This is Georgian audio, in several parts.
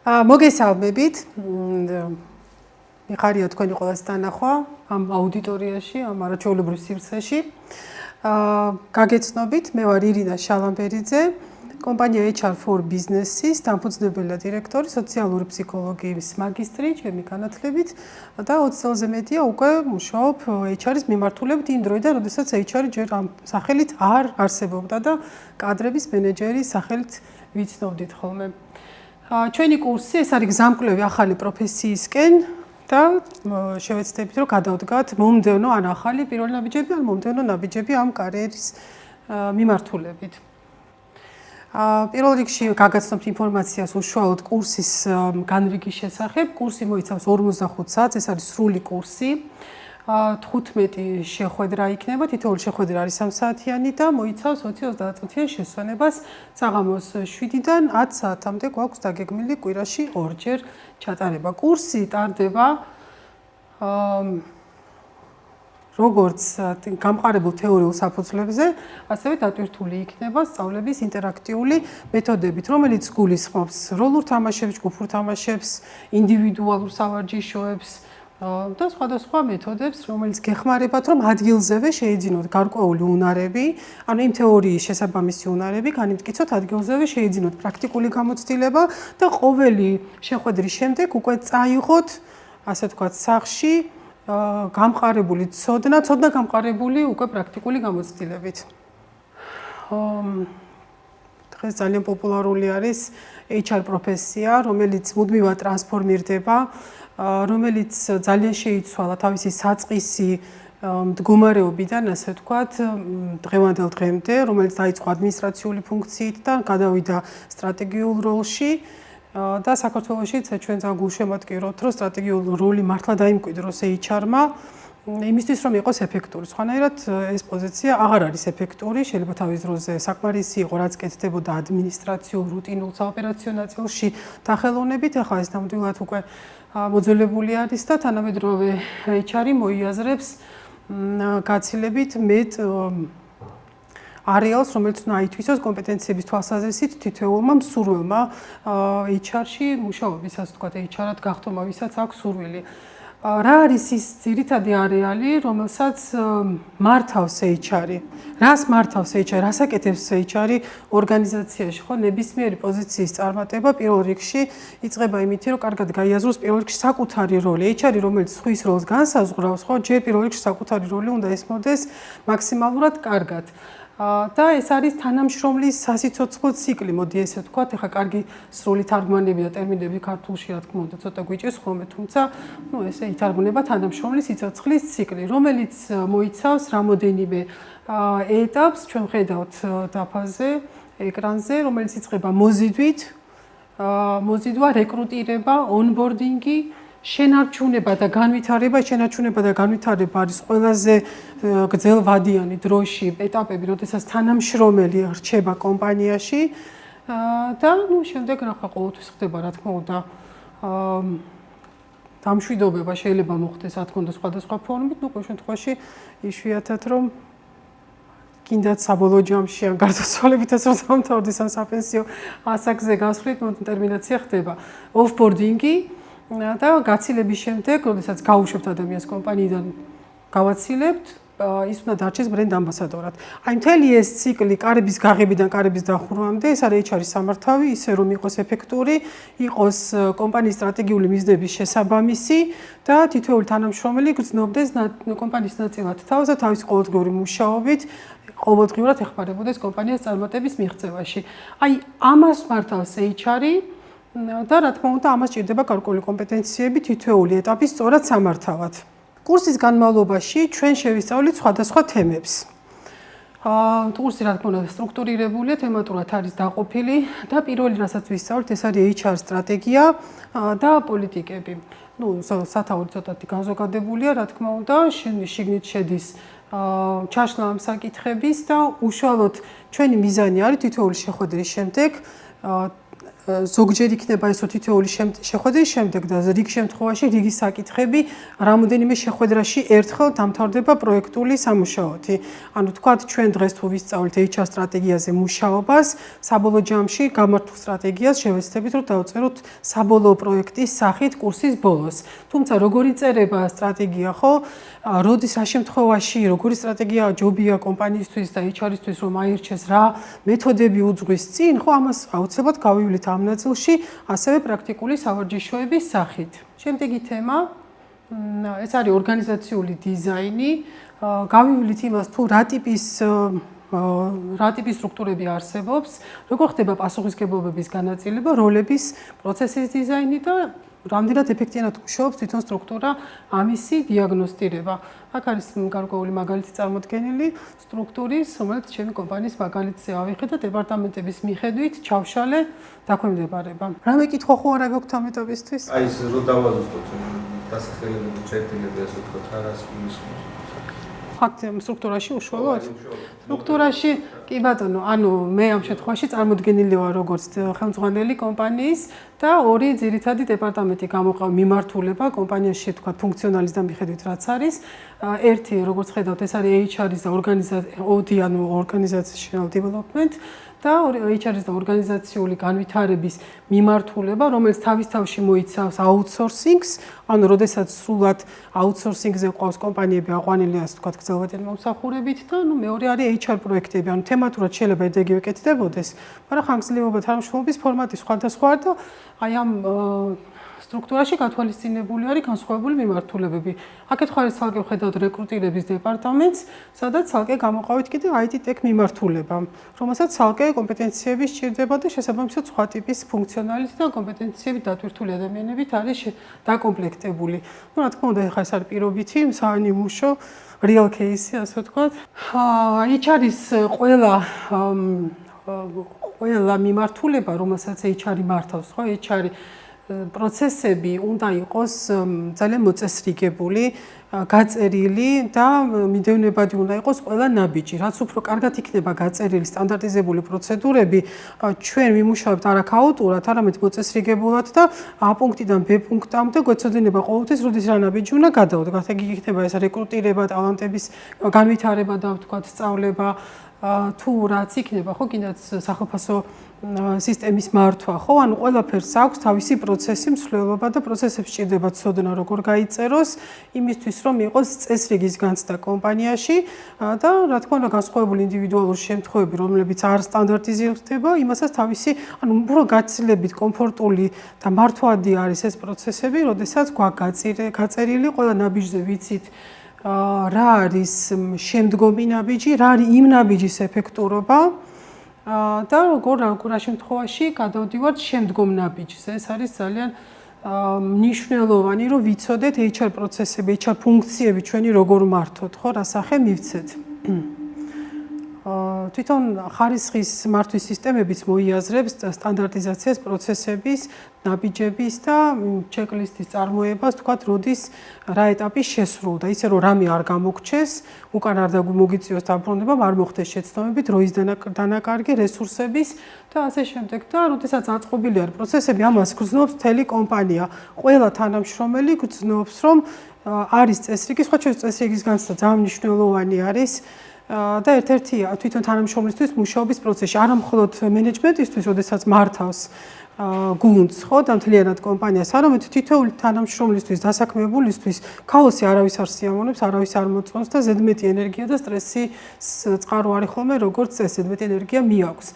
მოგესალმებით. მიხარია თქვენი ყველას დანახვა ამ აუდიტორიაში, ამ არაჩვეულებრივ სივრცეში. გაგეცნობით, მე ვარ ირინა შალამბერიძე, კომპანია HR for Business-ის დამფუძნებელი და დირექტორი, სოციალური ფსიქოლოგიის მაგისტრი, ჩემი განათლებით და 20 წელზე მეტია უკვე მუშაობ HR-ის მიმართულებით იმ დროიდან, როდესაც HR-ი ჯერ ამ სახელით არ არსებობდა და კადრების მენეჯერის სახელით ვიცნობდით ხოლმე. ჩვენი კურსი ეს არის გზამკვლევი ახალი პროფესიისკენ და შევეცდებით რომ გადავდგათ მომდევნო ან ახალი პირველი ნაბიჯები ან მომდევნო ნაბიჯები ამ კარიერის მიმართულებით. პირველ რიგში გაგაცნობთ ინფორმაციას უშუალოდ კურსის განრიგის შესახებ. კურსი მოიცავს 45 საათს, ეს არის სრული კურსი. 15 შეხვედრა იქნება, თითოეული შეხვედრა არის 3 საათიანი და მოიცავს 20-30 წუთიან შესვენებას. საღამოს 7-დან 10 საათამდე გვაქვს დაგეგმილი კვირაში 2 ჯერ ჩატარება. კურსი ტარდება როგორც გამყარებულ თეორიულ საფუძვლებზე, ასევე დატვირთული იქნება სწავლების ინტერაქტიული მეთოდებით, რომელიც გულისხმობს როლურ თამაშებს, ჯგუფურ თამაშებს, ინდივიდუალურ სავარჯიშოებს და სხვადასხვა მეთოდებს, რომელიც გეხმარებათ, რომ ადგილზევე შეიძინოთ გარკვეული უნარები, ანუ იმ თეორიის შესაბამისი უნარები, განიმტკიცოთ ადგილზევე შეიძინოთ პრაქტიკული გამოცდილება და ყოველი შეხვედრის შემდეგ უკვე წაიღოთ, ასე ვთქვათ, სახლში გამყარებული ცოდნა გამყარებული უკვე პრაქტიკული გამოცდილებით. დღეს ძალიან პოპულარული არის HR პროფესია, რომელიც მუდმივად ტრანსფორმირდება, რომელიც ძალიან შეიცვალა თავისი საწყისი მდგომარეობიდან, ასე ვთქვათ, დღევანდელ დღემდე, რომელიც დაიწყო ადმინისტრაციული ფუნქციით და გადავიდა სტრატეგიულ როლში. და საქართველოშიც ჩვენ ძალიან გულშემატკივრობთ, რომ სტრატეგიული როლი მართლა დაიმკვიდროს HR-მა, იმისთვის რომ იყოს ეფექტური. სხვანაირად ეს პოზიცია აღარ არის ეფექტური, შეიძლება თავის დროზე საკმარისი იყო, რაც კეთდებოდა ადმინისტრაციულ, რუტინულ საოპერაციო ნაწილში დახელოვნებით, ახლა ეს ნამდვილად უკვე მოძველებული არის და თანამედროვე HR-ი მოიაზრებს გაცილებით მეტ არეალს, რომელიც უნდა აითვისოს კომპეტენციების თვალსაზრისით თითოეულმა მსურველმა HR-ში მუშაობის, ასე ვთქვათ, HR-ად გახდომა, ვისაც აქვს სურვილი. რა არის ის ძირითადი არეალი, რომელსაც მართავს HR-ი? რას მართავს HR-ი? რას აკეთებს HR-ი ორგანიზაციაში? ხო, ნებისმიერი პოზიციის წარმატება პირველ რიგში იწყება იმით, რომ კარგად გაიაზროს პირველ რიგში საკუთარი როლი. HR-ი, რომელიც სხვის როლს განსაზღვრავს, ხო, ჯერ პირველ რიგში საკუთარი როლი უნდა ესმოდეს მაქსიმალურად კარგად. და ეს არის თანამშრომლის სასიცოცხლო ციკლი, მოდი ესე ვთქვათ, ეხლა კარგი სრული თარგმანები და ტერმინები ქართულში რა თქმა უნდა ცოტა გვიჭირს ხოლმე, თუმცა ესე ითარგმნება თანამშრომლის სიცოცხლის ციკლი, რომელიც მოიცავს რამოდენიმე ეტაპს, ჩვენ ხედავთ დაფაზე, ეკრანზე, რომელიც იწყება მოზიდვა, რეკრუტირება, ონბორდინგი, შენარჩუნება და განვითარება არის ყველაზე გრძელვადიანი დროში ეტაპები, როდესაც თანამშრომელი რჩება კომპანიაში და შემდეგ რა ყოველთვის ხდება, რა თქმა უნდა, დამშვიდობება შეიძლება მოხდეს, რა თქმა უნდა, სხვადასხვა ფორმით, ყოველ შემთხვევაში იშვიათად რომ კიდაც საბოლოო ჯამში ან გარდაცვალებითაც რომ დამთავრდეს ან საპენსიო ასაკზე გასვლით, ტერმინაცია ხდება. ოფბორდინგი და გაცილების შემდეგ, როდესაც გაუშვებთ ადამიანს კომპანიიდან გავაცილებთ, ის უნდა დარჩეს ბრენდ ამბასადორად. აი მთელი ეს ციკლი კარების გაღებიდან კარების დახურვამდე, ეს არის HR-ის სამართავი, ისე რომ იყოს ეფექტური, იყოს კომპანიის სტრატეგიული მიზნების შესაბამისი და თითოეული თანამშრომელი გრძნობდეს კომპანიის ნაწილად თავს და თავის ყოველდღიური მუშაობით ყოველდღიურად ეხმარებოდეს კომპანიას წარმატების მიღწევაში. აი ამას მართავს HR-ი და რა თქმა უნდა ამას ჭირდება გარკვეული კომპეტენციები თითოეული ეტაპის სწორად სამართავად. კურსის განმავლობაში ჩვენ შევისწავლით სხვადასხვა თემებს. კურსი რა თქმა უნდა სტრუქტურირებულია, თემატურად არის დაყოფილი და პირველი რასაც ვისწავლით ეს არის HR სტრატეგია და პოლიტიკები. სათაური ცოტათი განზოგადებულია, რა თქმა უნდა, შიგნით შედის ჩაშლა ამ საკითხების და უშუალოდ ჩვენი მიზანი არის თითოეული შეხვედრის შემდეგ ზოგჯერ იქნება ეს თითოეული შეხვედრის შემდეგ და რიგ შემთხვევაში რიგი საკითხები რამოდენიმე შეხვედრაში ერთხელ დამთავრდება პროექტული სამუშაოთი. ანუ თქვათ ჩვენ დღეს თუ ვისწავლით HR სტრატეგიაზე მუშაობას, საბოლოო ჯამში გამართულ სტრატეგიას შევეცდებით რომ დავწეროთ საბოლოო პროექტის სახით კურსის ბოლოს. თუმცა როგორი წერება სტრატეგია, ხო? როდის რა შემთხვევაში როგორი სტრატეგია ჯობია კომპანიისთვის და HR-ისთვის რომ აირჩეს რა მეთოდები უძღვის წინ, ხო ამას აუცილებლად გავივლით ამ ნაწილში, ასევე პრაქტიკული სავარჯიშოების სახით. შემდეგი თემა ეს არის ორგანიზაციული დიზაინი. გავივლით იმას თუ რა ტიპის სტრუქტურები არსებობს, როგორ ხდება პასუხისმგებლობების განაწილება, როლების, პროცესის დიზაინი და რამდენად ეფექტიანად მუშაობს თვითონ სტრუქტურა, ამისი დიაგნოსტირება. აქ არის გარკვეული მაგალითი წარმოდგენილი სტრუქტურის, რომელიც ჩემი კომპანიის მაგალითზე ავიღე და დეპარტამენტების მიხედვით ჩავშალე დაქვემდებარება. რამე კითხვა ხო არა გაქვთ ამ ეტაპისთვის? აი ეს რო დავაზუსტოთ დასახელებული წერტილები ასე ვთქვათ, რას გულისხმობს? სტრუქტურაში უშუალოდ? სტრუქტურაში კი ბატონო, ანუ მე ამ შემთხვევაში წარმოდგენილი ვარ როგორც ხელმძღვანელი კომპანიის და ორი ძირითადი დეპარტამენტი გამოყავ მიმართულება კომპანიაში თქვა ფუნქციონალის და მიხედვით რაც არის. ერთი როგორც ხედავთ ეს არის HR-ის და organizational development და HR-ის და ორგანიზაციული განვითარების მიმართულება, რომელიც თავის თავში მოიცავს outsourcing-ს, ანუ როდესაც სრულად outsourcing-ზე ყავს კომპანიები აყვანილი ასე ვთქვათ გრძელვადიანი მომსახურებით და მეორე არის HR პროექტები, ანუ თემატურად შეიძლება ედეგივე კეთდებოდეს, მაგრამ ხანგრძლივობა თანამშრომლობის ფორმატი სხვადასხვა და აი ამ სტრუქტურაში გათვალისწინებული არის განსხვავებული მიმართულებები. აქეთ ხარ ცალკე ვხედავთ რეკრუტირების დეპარტამენტს, სადაც ცალკე გამოყავით კიდე IT tech მიმართულება, რომელსაც ცალკე კომპეტენციები სჭირდება და შესაბამისად სხვა ტიპის ფუნქციონალით და კომპეტენციებით დატვირთული ადამიანებით არის დაკომპლექტებული. რა თქმა უნდა, ხა ეს არის პირობითი, საანიმუშო real case-ი, ასე ვთქვათ. HR-ის ყველა მიმართულება, რომელსაც HR-ი მართავს, ხო, HR-ი პროცესები უნდა იყოს ძალიან მოწესრიგებული, გაწერილი და მიმდევნებადი უნდა იყოს ყველა ნაბიჯი. რაც უფრო კარგად იქნება გაწერილი სტანდარტიზებული პროცედურები, ჩვენ ვიმუშავებთ არა ქაოტურად, არამედ მოწესრიგებულად და A პუნქტიდან B პუნქტამდე გვეცოდინება ყოველთვის, როდის რა ნაბიჯი უნდა გადავდგათ. ეგ იქნება ეს რეკრუტირება, ტალანტების განვითარება და ვთქვათ, სწავლება თუ რაც იქნება, ხო, კიდაც სახელმწიფო სისტემის მართვა, ხო, ანუ ყველაფერს აქვს თავისი პროცესი, მსვლელობა და პროცესებს სჭირდება ცოდნა, როგორ გაიწეროს, იმისთვის რომ იყოს წესრიგის განცდა კომპანიაში და რა თქმა უნდა განსხვავებული ინდივიდუალური შემთხვევები, რომლებიც არ სტანდარტიზირდება, იმასაც თავისი, ანუ უფრო გაცილებით კომფორტული და მართვადი არის ეს პროცესები, როდესაც გვაქვს გაწერილი ყველა ნაბიჯზე ვიცით რა არის შემდგომი ნაბიჯი, რა არის იმ ნაბიჯის ეფექტურობა და რა შემთხვევაში გადავდივართ შემდგომ ნაბიჯზე. ეს არის ძალიან მნიშვნელოვანი, რომ ვიცოდეთ HR პროცესები, HR ფუნქციები ჩვენი როგორ მართოთ, ხო, რა სახე მივცეთ. თვითონ ხარისხის მართვის სისტემებიც მოიაზრებს სტანდარტიზაციას პროცესების, ნაბიჯების და ჩეკლისტის წარმოებას, თქვათ, როდის რა ეტაპი შესრულდა, ისე რომ რამე არ გამოგჩეს, უკან არ მოგიწიოს დაბრუნება, არ მოხდეს შეცდომები, დროის დანაკარგი, რესურსების და ასე შემდეგ და როდესაც აწყობილი არის პროცესები, ამას გრძნობს მთელი კომპანია. ყველა თანამშრომელი გრძნობს, რომ არის წესრიგი, სხვა შორის წესრიგის განცდა ძალიან მნიშვნელოვანი არის. და ერთ-ერთი თვითონ თანამშრომლისთვის მუშაობის პროცესში, არა მხოლოდ მენეჯმენტისთვის, როდესაც მართავს გუნდს, ხო, და მთლიანად კომპანიას, არამედ თითოეული თანამშრომლისთვის, დასაქმებულისთვის, ქაოსი არავის არ სიამოვნებს, არავის არ მოწონს და ზედმეტი ენერგია და სტრესი წყარო არის ხოლმე, როგორც წესი, ზედმეტი ენერგია მიაქვს.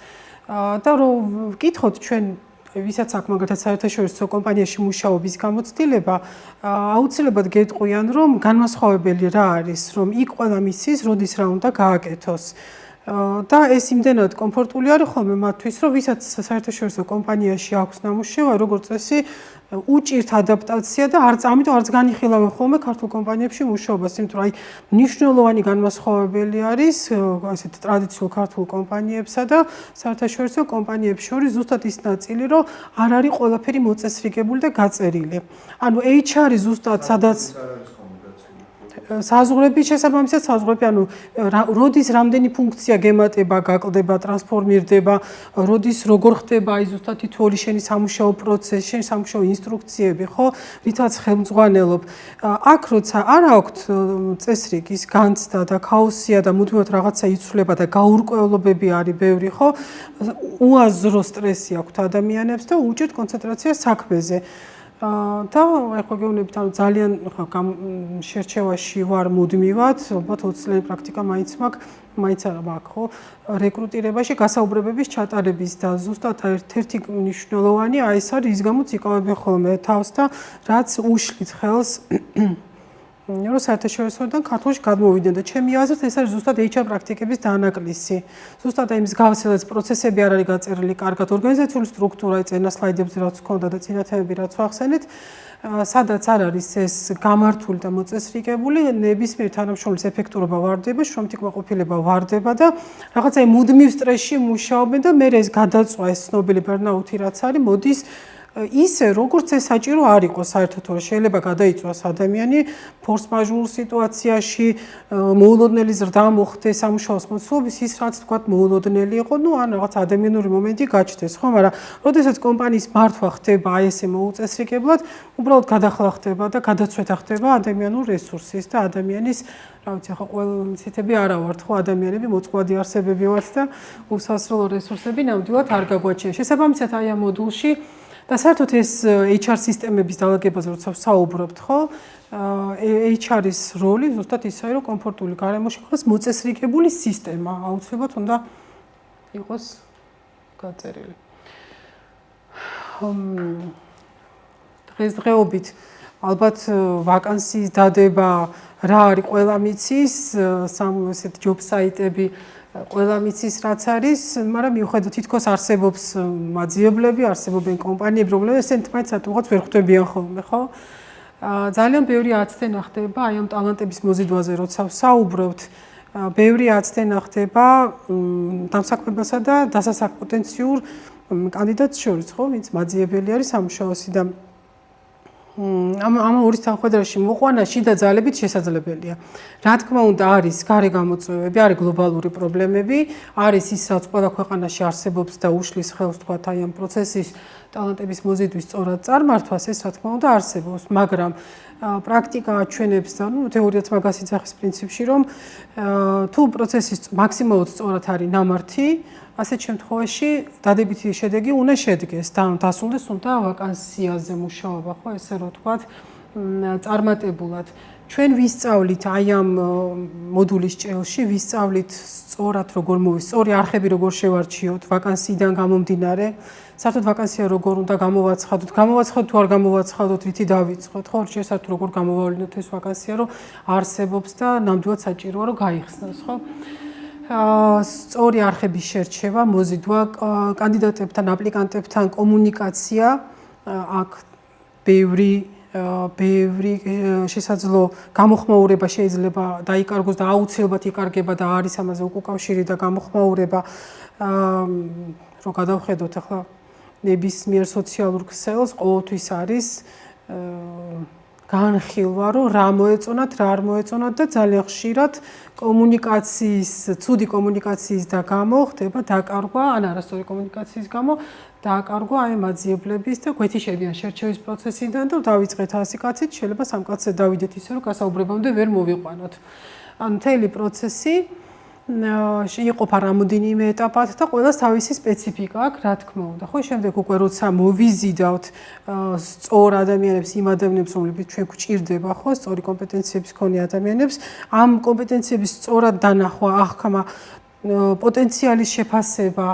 და რომ ვკითხოთ ჩვენ ვისაც აქვს მაგალითად საერთაშორისო კომპანიაში მუშაობის გამოცდილება, აუცილებლად გეტყვიან, რომ განმასხვავებელი რა არის, რომ იქ ყველა მისის, როდის რა უნდა გააკეთოს. და ეს იმდენად კომფორტული არის ხოლმე მათთვის, რომ ვისაც საერთაშორისო კომპანიაში აქვს ნამუშევრა, როგორც წესი, უჭირთ ადაპტაცია და ამიტომ არც განიხილავენ ხოლმე ქართულ კომპანიებში მუშაობას, იმიტომ რომ აი მნიშვნელოვანი განმასხვავებელი არის ასეთ ტრადიციულ ქართულ კომპანიებსა და საერთაშორისო კომპანიებს შორის ზუსტად ის ნაწილი, რომ არ არის ყველაფერი მოწესრიგებული და გაწერილი. ანუ HR-ი ზუსტად სადაც საზღვრების შესაბამისად საზღვრები, ანუ როდის რამდენი ფუნქცია გემატება, გაკლდება, ტრანსფორმირდება, როდის როგორ ხდება აი ზუსტად თითოეული შენი სამუშაო პროცესი, შენი სამუშაო ინსტრუქციები, ხო, რითაც ხელმძღვანელობ. აქ როცა არ აქვთ წესრიგის განცდა და ქაოსია და მუდმივად რაღაცა იცვლება და გაურკვევლობები არის ბევრი, ხო, უაზრო სტრესი აქვთ ადამიანებს და უჭირთ კონცენტრაციას საქმეზე. და ახლა გეუბნებით, ანუ ძალიან შერჩევაში ვარ მუდმივად, ალბათ 20 წლიანი პრაქტიკა მაინც არა მაქვს, ხო? რეკრუტირებაში გასაუბრებების ჩატარების და ზუსტად ერთ-ერთი მნიშვნელოვანი აი ეს არის, ის გამოც იკავებ ხოლმე თავს და რაც უშლით ხელს რომ საერთაშორისოდან ქართულში გადმოვიდნენ და ჩემი აზრით ეს არის ზუსტად HR პრაქტიკების დანაკლისი. ზუსტად აი მის გავცელած პროცესები არ არის გაწერილი კარგად, ორგანიზაციული სტრუქტურა, წინა სლაიდებზე რაც ჰქონდა და წინა თემები რაც ვახსენეთ, სადაც არ არის ეს გამართული და მოწესრიგებული, ნებისმიერ თანამშრომლის ეფექტურობა ვარდება, შრომითი კმაყოფილება ვარდება და რაღაც აი მუდმივ სტრესში მუშაობენ და მე ეს გადაწვა ეს ცნობილი ბერნაუთი რაც არის, მოდის ისე როგორც ეს საჭირო არ იყოს საერთოდ რომ შეიძლება გადაიწვას ადამიანი ფორს-მაჟორულ სიტუაციაში მოულოდნელი ზრდა მოხდეს სამუშაოს მოცულობის ის რაც თქვა მოულოდნელი იყო ნუ ან რაღაც ადამიანური მომენტი გაჩნდეს ხო მაგრამ როდესაც კომპანიის მართვა ხდება აი ესე მოუწესრიგებლად უბრალოდ გადახლა ხდება და გადაცვეთა ხდება ადამიანურ რესურსის და ადამიანის რა ვიცი ხო ყველა ცითები არა ვართ ხო ადამიანები მოწყვლადი არსებები ვართ და უსასრულო რესურსები ნამდვილად არ გაგვაჩნია შესაბამისად აი ამ მოდულში და საერთოდ ეს HR სისტემების დალაგებაზე როცა ვსაუბრობთ, ხო? HR-ის როლი ზუსტად ისაა, რომ კომფორტული გარემოში იყოს მოწესრიგებული სისტემა, აუცილებლად უნდა იყოს გაწერილი. დღესდღეობით ალბათ ვაკანსიის დადება რა არის ყველა მიცის, ესეთ ჯობ საიტები ყველა მიცის რაც არის, მაგრამ მიუხედავად თითქოს არსებობს მაძიებლები, არსებობენ კომპანიები, რომლებიც ერთმანეთს რატომღაც ვერ ხვდებიან ხოლმე, ხო? ძალიან ბევრი აცდენა ხდება აი ამ ტალანტების მოზიდვაზე, როცა ვსაუბრობთ, ბევრი აცდენა ხდება დამსაქმებელსა და დასასახ პოტენციურ კანდიდატს შორის, ხო, ვინც მაძიებელი არის სამუშაოსი და ამ ორი სამხედროში მოყვანა შიდა ძალებით შესაძლებელია. რა თქმა უნდა არის გარე გამოწვევები, არის გლობალური პრობლემები, არის ის რაც ყველა ქვეყანაში არსებობს და უშლის ხელს თქვა აი ამ პროცესის ტალანტების მოზიდვის სწორად წარმართვას, ეს რა თქმა უნდა არსებობს, მაგრამ პრაქტიკა აჩვენებს და ნუ თეორიაც მაგას იძახის პრინციპში, რომ თუ პროცესის მაქსიმალურად სწორად არის ნამართი ასეთ შემთხვევაში დადებითი შედეგი უნდა შედგეს და დასრულდეს უნდა ვაკანსიაზე მუშაობა, ხო, ესე რომ ვთქვათ, წარმატებულად. ჩვენ ვისწავლით აი ამ მოდულის ჭრილში, ვისწავლით სწორად როგორ სწორი არხები როგორ შევარჩიოთ ვაკანსიიდან გამომდინარე, საერთოდ ვაკანსია როგორ უნდა გამოვაცხადოთ, თუ არ გამოვაცხადოთ, რითი დავიწყოთ, ხო, საერთოდ როგორ გამოვავლინოთ ეს ვაკანსია, რომ არსებობს და ნამდვილად საჭიროა რომ გაიხსნას, ხო? სწორი არხების შერჩევა, მოზიდვა, კანდიდატებთან, აპლიკანტებთან კომუნიკაცია, აქ ბევრი შესაძლო გამოხმაურება შეიძლება დაიკარგოს და აუცილებლად იკარგება და არის ამაზე უკავშირი და გამოხმაურება, რომ გადავხედოთ ახლა ნებისმიერ სოციალურ ქსელს ყოველთვის არის განხილვა, რომ რა მოეწონათ, რა არ მოეწონათ და ძალიან ხშირად ცუდი კომუნიკაციის და გამო ხდება დაკარგვა, ან არასწორი კომუნიკაციის გამო დაკარგვა აი მაძიებლების და გვეთიშებიან შერჩევის პროცესიდან და დავიწყეთ 100 კაცით, შეიძლება 3 კაცზე დავიდეთ ისე, რომ გასაუბრებამდე ვერ მოვიყვანოთ. ან მთელი პროცესი იყოფა რამოდენიმე ეტაპად და ყველას თავისი სპეციფიკა აქვს, რა თქმა უნდა. ხო, შემდეგ უკვე როცა მოვიზიდავთ სწორ ადამიანებს, იმ ადამიანებს, რომლებიც ჩვენ გვჭირდება, ხო, სწორი კომპეტენციების მქონე ადამიანებს, ამ კომპეტენციების სწორად დანახვა, აღქმა, პოტენციალის შეფასება,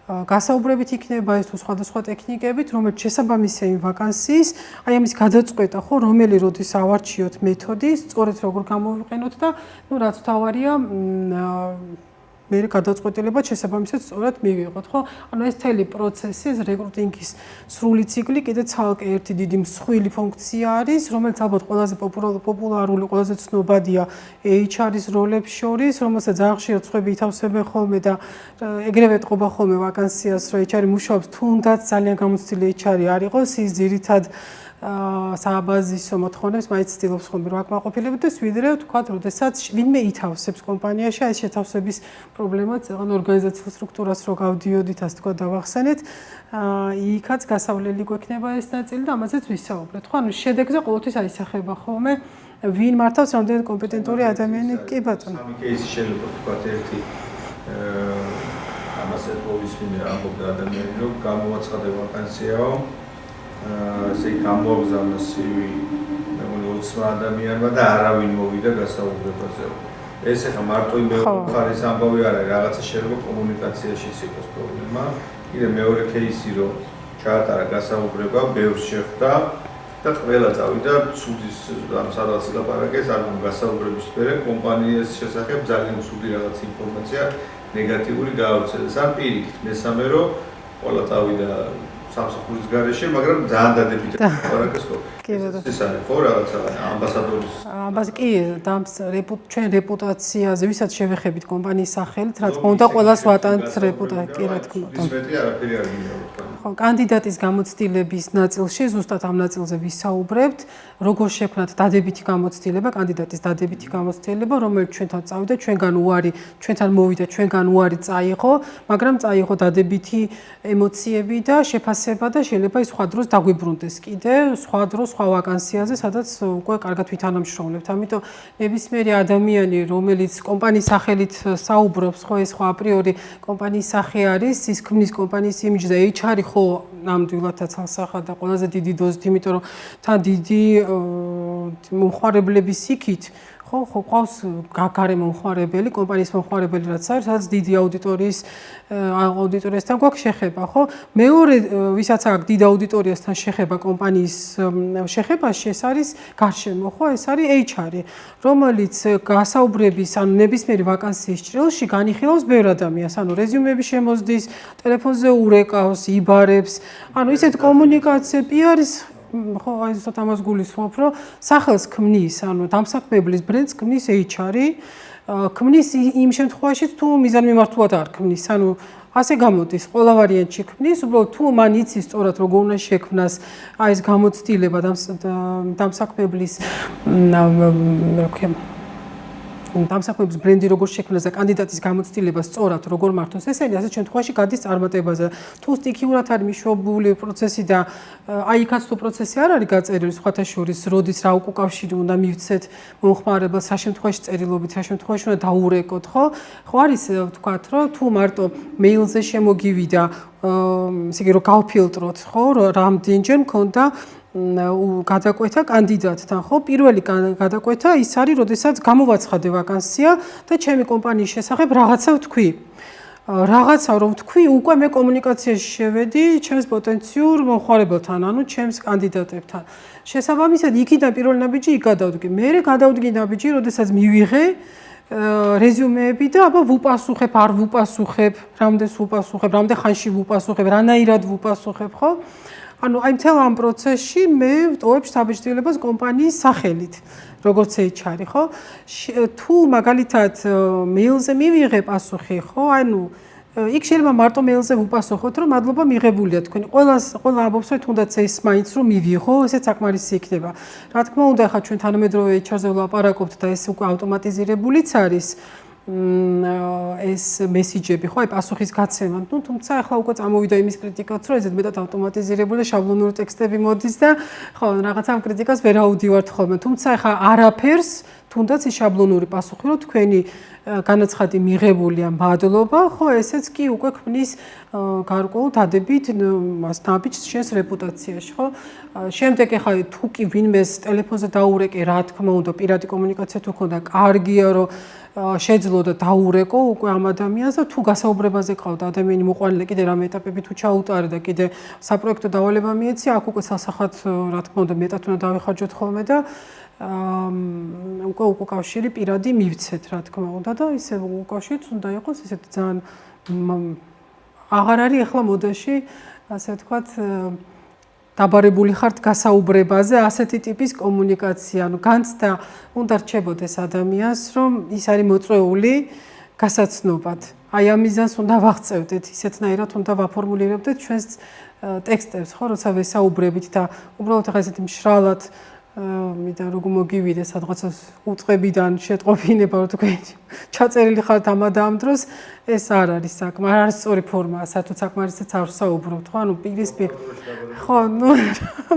გასაუბრებით იქნება ეს თუ სხვადასხვა ტექნიკებით, რომელიც შესაბამისია იმ ვაკანსიის, აი ამის გადაწყვეტა, ხო, რომელი როდის ავარჩიოთ მეთოდი, სწორედ როგორ გამოვიყენოთ და ნუ რაც თავარია მე გადაწყვეტილება შესაბამისად სწორად მივიღოთ, ხო? ანუ ეს მთელი პროცესი, ეს რეკრუტინგის სრული ციკლი კიდე ცალკე ერთი დიდი მსხვილი ფუნქცია არის, რომელიც ალბათ ყველაზე პოპულარული, ყველაზე ცნობადია HR-ის როლებს შორის, რომელსაც ძალიან ხშირად სხვები ითავსებენ ხოლმე და ეგრევე ეთყობა ხოლმე ვაკანსიას, რომ HR-ი მუშაობს, თუნდაც ძალიან გამოცდილი HR-ი არ იყოს, ის ძირითად საბაზისო მოთხოვნებს მაინც ცდილობს ხოლმე რომ აკმაყოფილებდეს, ვიდრე ვთქვათ, როდესაც ვინმე ითავსებს კომპანიაში, ეს შეთავსების პრობლემაც, ან ორგანიზაციულ სტრუქტურას რო გავდიოდით, ასე თქვა დავახსენეთ, იქაც გასავლელი გვექნება ეს ნაწილი და ამაზეც ვისაუბრეთ. ხო, ანუ შედეგზე ყოველთვის აისახება ხოლმე ვინ მართავს რამდენად კომპეტენტური ადამიანი, კი ბატონო. სამი кейსი შეიძლება ვთქვათ, ერთი ამასაც მოვისმინე ამბობდა ადამიანი, რომ გამოაცხადა ვაკანსიაო, ესე გამოგზავნა CV მეგონი 20 ადამიანმა და არავინ მოვიდა გასაუბრებაზე. ეს ახლა მარტო იმ მხარის ამბავი არ არის, რაღაცა შეიძლება კომუნიკაციაშიც იყოს პრობლემა. კიდე მეორე кейსი რომ ჩაატარა გასაუბრება, ბევრს შეხვდა და ყველა წავიდა ცუდის ამ სადღაც ლაპარაკეს, არ გასაუბრების მერე კომპანიის შესახებ ძალიან ცუდი რაღაც ინფორმაცია ნეგატიური გაავრცელეს. ან პირიქით, მესამე რომ ყველა წავიდა სამსახურის გარეშე, მაგრამ ძალიან დადებითად ლაპარაკეს ხო? ეს არის ხო რაღაცა ამბასადორის კი, ჩვენ რეპუტაციაზე, ვისაც შევეხებით კომპანიის სახელით, რა თქმა უნდა, ყველას ვატანთ რეპუტაცია, რა თქმა უნდა. ისმეტი არაფერი არ გინდა ვთქვა. ხო, კანდიდატის გამოცდილების ნაწილში, ზუსტად ამ ნაწილზე ვისაუბრებთ, როგორ შექმნათ დადებითი გამოცდილება, კანდიდატის დადებითი გამოცდილება, რომელიც ჩვენთან წავიდა, ჩვენგან უარი, ჩვენთან მოვიდა, ჩვენგან უარი წაიღო, მაგრამ წაიღო დადებითი ემოციები და შეფასება და შეიძლება ის სხვა დროს დაგვიბრუნდეს კიდე, სხვა დროს სხვა ვაკანსიაზე, სადაც უკვე კარგად ვითანამშრომლებთ. ამიტომ ნებისმიერი ადამიანი, რომელიც კომპანიის სახელით საუბრობს, ხო ეს ხო აპრიორი კომპანიის სახე არის, ის ქმნის კომპანიის იმიჯს და HR-ი ხო ნამდვილადაც ასახა და ყველაზე დიდი დოზით, იმიტომ რომ თან დიდი მომხმარებლების იქით ხო ყავს გარე მომხმარებელი, კომპანიის მომხმარებელი რაც არის, სადაც დიდი აუდიტორიასთან გვაქვს შეხება, ხო? მეორე, ვისაც აქვს დიდი აუდიტორიასთან შეხება კომპანიის შეხებაში, ეს არის გარშემო, ხო? ეს არის HR-ი, რომელიც გასაუბრების, ანუ ნებისმიერი ვაკანსიის ჭრილში განიხილავს ბევრ ადამიანს, ანუ რეზიუმები შემოსდის, ტელეფონზე ურეკავს, იბარებს, ანუ ისეთ კომუნიკაცია PR-ის ხო, აი ზუსტად ამას გულისხმობ, რომ სახელს ქმნის, ანუ დამსაქმებლის ბრენდს ქმნის HR-ი, ქმნის იმ შემთხვევაში, თუ მიზანმიმართულად არ ქმნის, ანუ ასე გამოდის, ყველა ვარიანტში ქმნის, უბრალოდ თუ მან იცის სწორად როგორ უნდა შექმნას აი ეს გამოცდილება დამსაქმებლის დამსაქმების ბრენდი როგორ შექმნას და კანდიდატის გამოცდილება სწორად როგორ მართოს ესენი ასეთ შემთხვევაში გადის წარმატებაზე. თუ სტიქიურად არის მიშვებული პროცესი და აი იქაც თუ პროცესი არ არის გაწერილი სხვათა შორის, როდის რა უკავშირი უნდა მივცეთ მომხმარებელს, რა შემთხვევაში წერილობით, რა შემთხვევაში უნდა დაურეკოთ, ხო? ხო არის ვთქვათ, რომ თუ მარტო მეილზე შემოგივიდა, ესე იგი რომ გავფილტროთ, ხო, რამდენჯერ მქონდა გადაკვეთა კანდიდატთან, ხო? პირველი გადაკვეთა ის არის, როდესაც გამოვაცხადე ვაკანსია და ჩემი კომპანიის შესახებ რაღაცა ვთქვი. რაღაცა რომ ვთქვი, უკვე მე კომუნიკაციაში შევედი ჩემს პოტენციურ მომხმარებელთან, ანუ ჩემს კანდიდატებთან. შესაბამისად, იქიდან პირველი ნაბიჯი იქ გადავდგი. მერე გადავდგი ნაბიჯი, როდესაც მივიღე რეზიუმეები და აბა ვუპასუხებ, არ ვუპასუხებ, რამდენს ვუპასუხებ, რამდენ ხანში ვუპასუხებ, რანაირად ვუპასუხებ, ხო? ანუ აი მთელ ამ პროცესში მე ვტოვებ შთაბეჭდილებას კომპანიის სახელით, როგორც HR-ი, ხო? თუ მაგალითად მეილზე მივიღე პასუხი, ხო? ანუ იქ შეიძლება მარტო მეილზე ვუპასუხოთ, რომ მადლობა მიღებულია თქვენი. ყველა ამბობს, რომ თუნდაც ეს მაინც რომ მივიღო, ესეც საკმარისი იქნება. რა თქმა უნდა, ხა ჩვენ თანამედროვე HR-ზე ვლაპარაკობთ და ეს უკვე ავტომატიზირებულიც არის. ეს მესიჯები, ხო, აი პასუხის გაცემა. ნუ თუმცა ახლა უკვე წამოვიდა იმის კრიტიკაც, რომ ესეთ მეტად ავტომატიზირებული და შაბლონური ტექსტები მოდის და ხო, რაღაცა ამ კრიტიკას ვერ აუდივართ ხოლმე. თუმცა ახლა არაფერს, თუნდაც ის შაბლონური პასუხი, რომ თქვენი განაცხადი მიღებულია, მადლობა, ხო, ესეც კი უკვე ქმნის გარკვეულ დადებით ნაბიჯს შენს რეპუტაციაში, ხო? შემდეგ ახლა თუ კი ვინმეს ტელეფონზე დაურეკე, რა თქმა უნდა, პირადი კომუნიკაცია თუ ქონდა, კარგია, რომ შეძლო და დაურეკო უკვე ამ ადამიანს და თუ გასაუბრებაზე ყავდა ადამიანი მოყვანილი კიდე რამე ეტაპები თუ ჩაუტარე და კიდე საპროექტო დავალება მიეცი, აქ უკვე სასახად რა თქმა უნდა მეტად უნდა დავიხარჯოთ ხოლმე და უკვე უკავშირი პირადი მივცეთ, რა თქმა უნდა და ისე უკავშირიც უნდა იყოს ისეთი ძალიან აღარ არის ახლა მოდაში, ასე ვთქვათ, დაბარებული ხართ გასაუბრებაზე, ასეთი ტიპის კომუნიკაცია, განცდა უნდა რჩებოდეს ადამიანს, რომ ის არის მოწვეული გასაცნობად. აი ამ მიზანს უნდა ვაღწევდეთ, ისეთნაირად უნდა ვაფორმულირებდეთ ჩვენს ტექსტებს, ხო, როცა ვესაუბრებით და უბრალოდ ახლა ესეთი მშრალად მითხა როგორ მოგივიდეს სადღაცა უწყებიდან შეტყობინება რომ თქვენ ჩაწერილი ხართ ამ და ამ დროს ეს არ არის საკმაოდ არ არის სწორი ფორმაა საერთოდ საკმარისად არ ვსაუბრობთ ხო ანუ პირისპირ ხო ნუ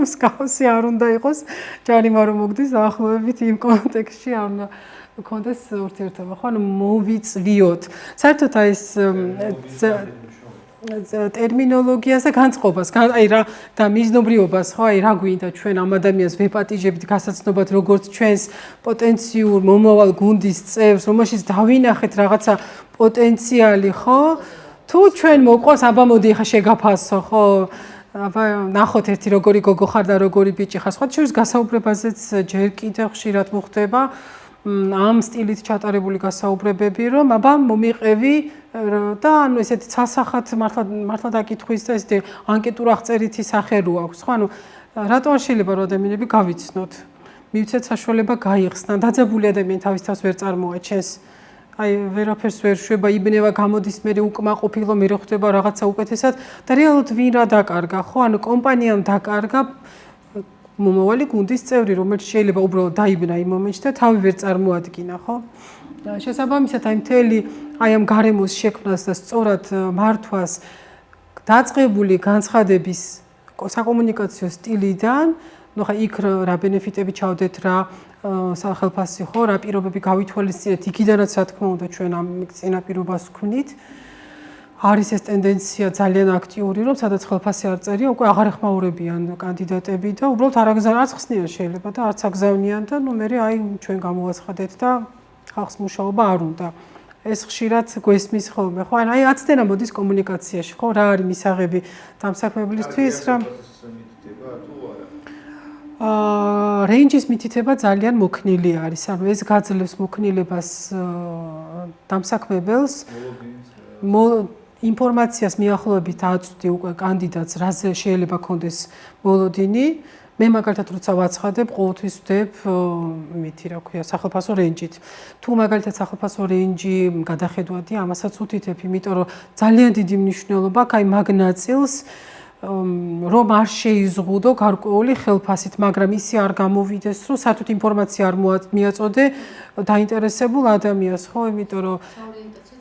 მსგავსი არ უნდა იყოს ჯარიმა რომ მოგდის დაახლოებით იმ კონტექსტში არ უნდა კონდეს ურთიერთობა ხო ანუ მოვიწვიოთ საერთოდ აი ეს ტერმინოლოგიაზე განწყობას, აი რა და მიზნობრიობას, ხო, აი რა გვინდა ჩვენ ამ ადამიანს ვეპატიჟებით გასაცნობად, როგორც ჩვენს პოტენციურ მომავალ გუნდის წევრს, რომელშიც დავინახეთ რაღაცა პოტენციალი, ხო? თუ ჩვენ მოყვას, აბა მოდი ხა შეგაფასო, ხო? აბა ნახოთ ერთი როგორი გოგო ხარ და როგორი ბიჭი ხარ. სხვა შორის გასაუბრებაზეც ჯერ კიდევ ხშირად მოხდება ამ სტილით ჩატარებული გასაუბრებები, რომ აბა მომიყევი და ანუ ესეთი ცალსახად მართლა დაკითხვის და ესეთი ანკეტურ აღწერითი სახე რო აქვს, ხო? ანუ რატო არ შეიძლება რომ ადამიანები გავიცნოთ? მივცეთ საშუალება გაიხსნა, დაძაბული ადამიანი თავის თავს ვერ წარმოაჩენს. აი ვერაფერს ვერ შვება, იბნევა, გამოდის, მე უკმაყოფილო, მე ხვდება რაღაცა უკეთესად და რეალურად ვინ რა დაკარგა, ხო? ანუ კომპანიამ დაკარგა მომავალი გუნდის წევრი, რომელიც შეიძლება უბრალოდ დაიბნა იმ მომენტში და თავი ვერ წარმოადგინა, ხო? შესაბამისად, აი მთელი აი ამ გარემოს შექმნას და სწორად მართვას დაწყებული განცხადების საკომუნიკაციო სტილიდან, ну ხა იქ რა ბენეფიტები ჩავდეთ, რა სახელფასი ხო, რა პირობები გავითვალისწინეთ, იქიდანაც რა თქმა უნდა ჩვენ ამ წინაპირობას ვქმნით. არის ეს ტენდენცია ძალიან აქტიური, რომ სადაც ხელფასი არ წერია, უკვე აღარ ეხმაურებიან კანდიდატები და უბრალოდ არც ხსნიან შეიძლება და არც აგზავნიან და ნუ მე აი ჩვენ გამოვაცხადეთ და ხალხს მუშაობა არ უნდა. ეს ხშირად გვესმის ხოლმე, ხო? აი აცდენა მოდის კომუნიკაციაში, ხო? რა არის მისაღები დამსაქმებლისთვის, რა რეინჯის მითითება ძალიან მოქნილი არის. ანუ ეს გაძლევს მოქნილებას დამსაქმებელს. ინფორმაციას მიახლოებით აწვდი უკვე კანდიდატს, რაზე შეიძლება კონდეს მოლოდინი. მე მაგალითად როცა ვაცხადებ, ყოველთვის ვდებ მითი რა ქვია, სახელფასო რეინჯით. თუ მაგალითად სახელფასო რეინჯი გადახედვადი, ამასაც უთითებ, იმიტომ რომ ძალიან დიდი მნიშვნელობა აქვს აი მაგ ნაწილს, რომ არ შეიზღუდო გარკვეული ხელფასით, მაგრამ ისი არ გამოვიდეს, რომ საერთოდ ინფორმაცია არ მიაწოდე დაინტერესებულ ადამიანს, ხო, იმიტომ რომ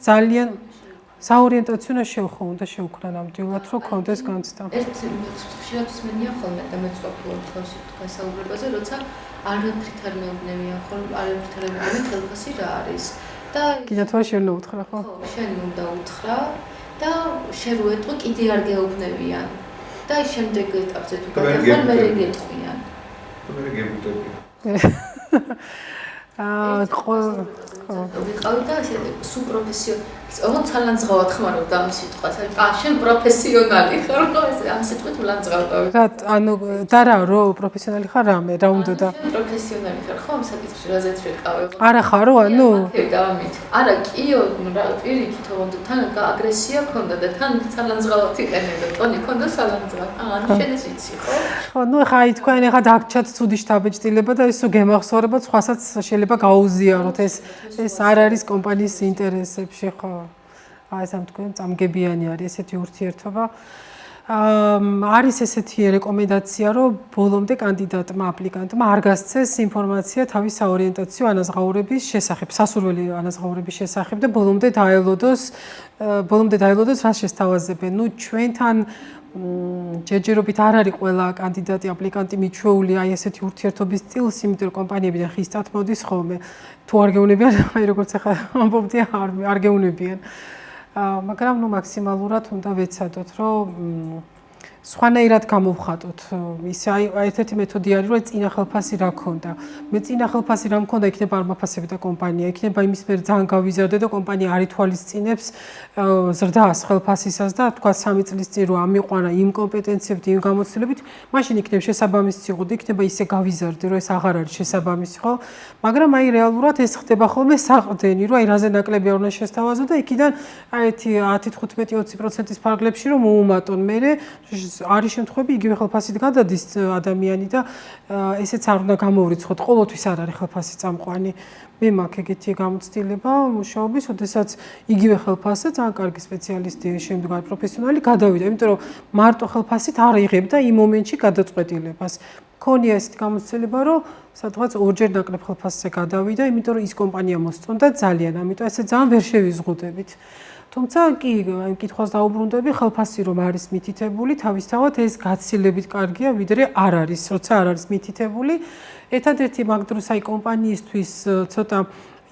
ძალიან საორიენტაციო შევხო უნდა შევქნა ნამდვილად, რომ კონდეს განცდა. ერთი ხშირად მსმენია ხოლმე და მეც ვაფუძნებ თავში გასაუბრებაზე, როცა არაფრით არ მეუბნებიან ხოლმე, არაფრით არ მეუბნებიან ხელფასი რა არის. და კიდე თორე შენ უთხრა ხო? ხო, შენ უნდა უთხრა და შენ რო ეტყვი, კიდე არ გეუბნებიან. და შემდეგ ეტაპზე თუ გადახარ, მე გეტყვიან. მე გებუტები. ვიყავი და ესე სუპროფესიონალი. ოღონდ ლანძღავად ხმარობდა ამ სიტყვას. შენ პროფესიონალი ხარ, ხო? ამ სიტყვით ლანძღავდა. რა, ანუ და რა, რო პროფესიონალი ხარ რამე, რა უნდა და პროფესიონალი ხარ, ხო? ამ საკითხში რაზეც ვიყავი. არა ხარო, ანუ არა, კიო, რა, პირიქით, ოღონდ თან აგრესია ქონდა და თან ლანძღავად იყენებდა. ტონი ქონდა სალანძღავ. ანუ შენ ეს იცი, ხო? ხო, ნუ ხა აი თქვენ ეხა დაგჭათ ცუდი შთაბეჭდილება და ისო გემახსოვრება, სხვასაც შეიძლება გაუზიაროთ. ეს არ არის კომპანიის ინტერესებში, ხო? აი სამ თქვენ წამგებიანი არის ესეთი ურთიერთობა. არის ესეთი რეკომენდაცია, რომ ბოლომდე კანდიდატმა, აპლიკანტმა არ გასცეს ინფორმაცია თავის საორიენტაციო ანაზღაურების შესახებ, სასურველი ანაზღაურების შესახებ და ბოლომდე დაელოდოს რა შესთავაზებენ. ნუ ჩვენთან ჯერჯერობით არ არის ყველა კანდიდატი, აპლიკანტი მიჩვეული აი ესეთი ურთიერთობის სტილს, იმიტომ რომ კომპანიებიდან ხისტად მოდის ხოლმე. თუ არ გეუნებიან, აი როგორც ახლა ამბობდი, არ გეუნებიან. მაგრამ ნუ მაქსიმალურად უნდა ვეცადოთ, რომ სხვანაირად გამოვხატოთ. ისე ერთ-ერთი მეთოდი არის, რომ წინა ხელფასი რა ქონდა. მე წინა ხელფასი რა მქონდა, იქნება არ მაფასები და კომპანია, იქნება იმის მიერ ძალიან გავიზარდე და კომპანია არ ითვალისწინებს ზრდას ხელფასისას და თქვა 3 წლის წინ რომ ამიყვანა იმ კომპეტენციებით, იმ გამოცდილებით, მაშინ იქნება შესაბამისი იყო და იქნება ისე გავიზარდე, რომ ეს აღარ არის შესაბამისი, ხო? მაგრამ აი რეალურად ეს ხდება ხოლმე საყრდენი, რომ აი რაზე ნაკლები არ უნდა შესთავაზო და იქიდან აი 10-15-20%-ის ფარგლებში რომ მოუმატონ. მე არის შემთხვევები იგივე ხელფასით გადადის ადამიანი და ესეც არ უნდა გამოვრიცხოთ. ყოველთვის არ არის ხელფასი წამყვანი. მე მაქვს ეგეთი გამოცდილება მუშაობის, ოდესაც იგივე ხელფასზე ძალიან კარგი სპეციალისტი, შემდგარი პროფესიონალი გადავიდა, იმიტომ რომ მარტო ხელფასით არ იღებდა იმ მომენტში გადაწყვეტილებას. მქონია ესეთი გამოცდილება, რომ სადღაც ორჯერ ნაკლებ ხელფასზე გადავიდა, იმიტომ რომ ის კომპანია მოსწონდა ძალიან, ამიტომ ესე ძალიან ვერ შევიზღუდებით. თუმცა კი კითხვას დაუბრუნდები, ხელფასი რომ არის მითითებული, თავისთავად ეს გაცილებით კარგია, ვიდრე არ არის, როცა არ არის მითითებული. ერთადერთი მაგ დროს აი კომპანიისთვის ცოტა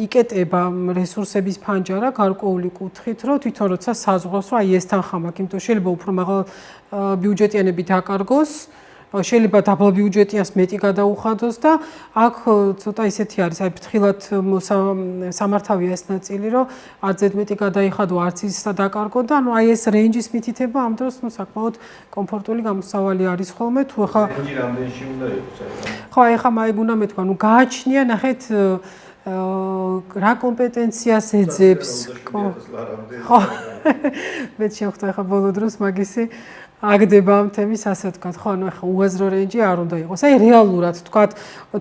იკეტება რესურსების ფანჯარა გარკვეული კუთხით, რომ თვითონ როცა საზღვრავს, რომ აი ეს თანხა მაქვს, იმიტომ შეიძლება უფრო მაღალ ბიუჯეტიანები დაკარგოს. შეიძლება დაბალ ბიუჯეტიანს მეტი გადაუხადოს და აქ ცოტა ისეთი არის, აი ფრთხილად სამართავია ეს ნაწილი, რომ არც მეტი გადაიხადო, არც ისა დაკარგო და ანუ აი ეს რეინჯის მითითება ამ დროს საკმაოდ კომფორტული გამოსავალი არის ხოლმე. თუ ახლა რეინჯი რამდენში უნდა იყოს? ხო, აი ხა მაიგ უნდა მეთქვა, ნუ გააჩნია, ნახეთ რა კომპეტენციას ეძებს. ხო. მე შევხვდა ხა ბოლო დროს მაგისი აგდება ამ თემის ასე ვთქვათ, ხო, ანუ ახლა უაზრო რეინჯი არ უნდა იყოს. აი რეალურად ვთქვათ,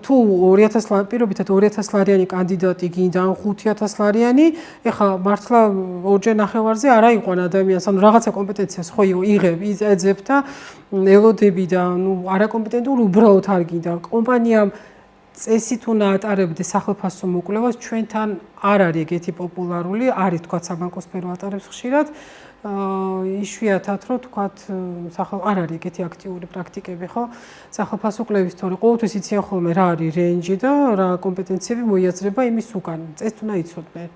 თუ 2000 ლარი პირობითად 2000 ლარიანი კანდიდატი გინდა, ან 5000 ლარიანი, ახლა მართლა ორჯერ ნახევარზე არა იყვან ადამიანს, ანუ რაღაცა კომპეტენციას ხო იღებ, ეძებ და ელოდები და ნუ არაკომპეტენტური უბრალოდ არ გინდა. კომპანიამ წესით უნდა ატარებდეს სახელფასო მოკვლევას, ჩვენთან არ არის ეგეთი პოპულარული, არის თქვათ საბანკო სფერო ატარებს ხშირად. იშვიათად რომ თქვათ არ არის ეგეთი აქტიური პრაქტიკები, ხო? სახელფასო კვლევის თორე ყოველთვის იციან ხოლმე რა არის რეინჯი და რა კომპეტენციები მოიაზრება იმის უკან. წესით უნდა იცოდნენ.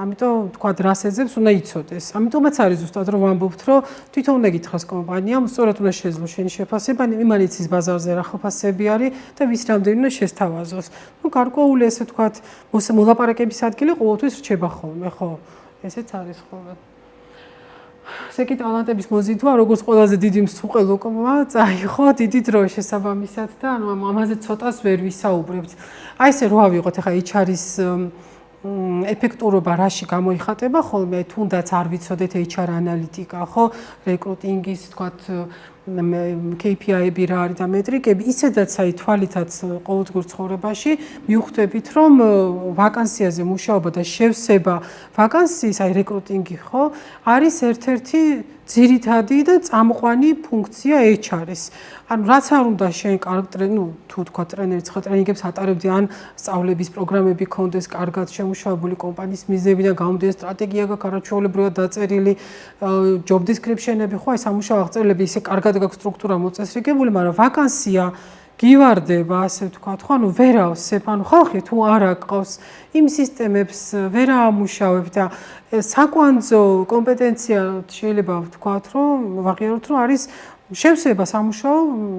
ამიტომ თქვათ რას ეძებს უნდა იცოდეს. ამიტომაც არის ზუსტად რომ ვამბობთ, რომ თვითონ უნდა გითხრას კომპანიამ, სწორად უნდა შეძლო შენი შეფასება, იმან იცის ბაზარზე რა ხელფასები არის და ვის რამდენი უნდა შესთავაზოს. ნუ გარკვეული ესე თქვათ მოლაპარაკების ადგილი ყოველთვის რჩება ხოლმე, ხო? ესეც არის ხოლმე. სეკი ტალანტების მოზიდვა, როგორც ყველაზე დიდი მსუყელოკმა წაიღო დიდი დრო შესაბამისად და ანუ ამაზე ცოტას ვერ ვისაუბრებთ. აი ესე რო ავიღოთ, ახლა HR-ის ეფექტურობა რაში გამოიხატება ხოლმე, თუნდაც არ ვიცოდეთ HR ანალიტიკა, ხო, რეკრუტინგის, თქვათ KPI-ები რა არის და მეტრიკები, ისედაც აი თვალითაც ყოველდღიურ ცხოვრებაში მივხვდებით, რომ ვაკანსიაზე მუშაობა და შევსება ვაკანსიის, აი რეკრუტინგი, ხო, არის ერთ-ერთი ძირითადი და წამყვანი ფუნქცია HR-ის. ანუ რაც არ უნდა შენ კარგ თუ თქვა ტრენერიც ხარ, ტრენინგებს ატარებდი, ან სწავლების პროგრამები ქონდეს კარგად შემუშავებული კომპანიის მიზნებიდან გამომდინარე სტრატეგია გაქვს არაჩვეულებრივად დაწერილი, job description-ები, ხო, აი სამუშაო აღწერილები ისე კარგად გაქვს სტრუქტურა მოწესრიგებული, მაგრამ ვაკანსია გივარდება, ასე ვთქვათ, ხო, ანუ ვერ ავსებ, ანუ ხალხი თუ არ აყავს იმ სისტემებს ვერ აამუშავებ და საკვანძო კომპეტენცია შეიძლება ვთქვათ, რომ ვაღიაროთ, რომ არის შევსება სამუშაო,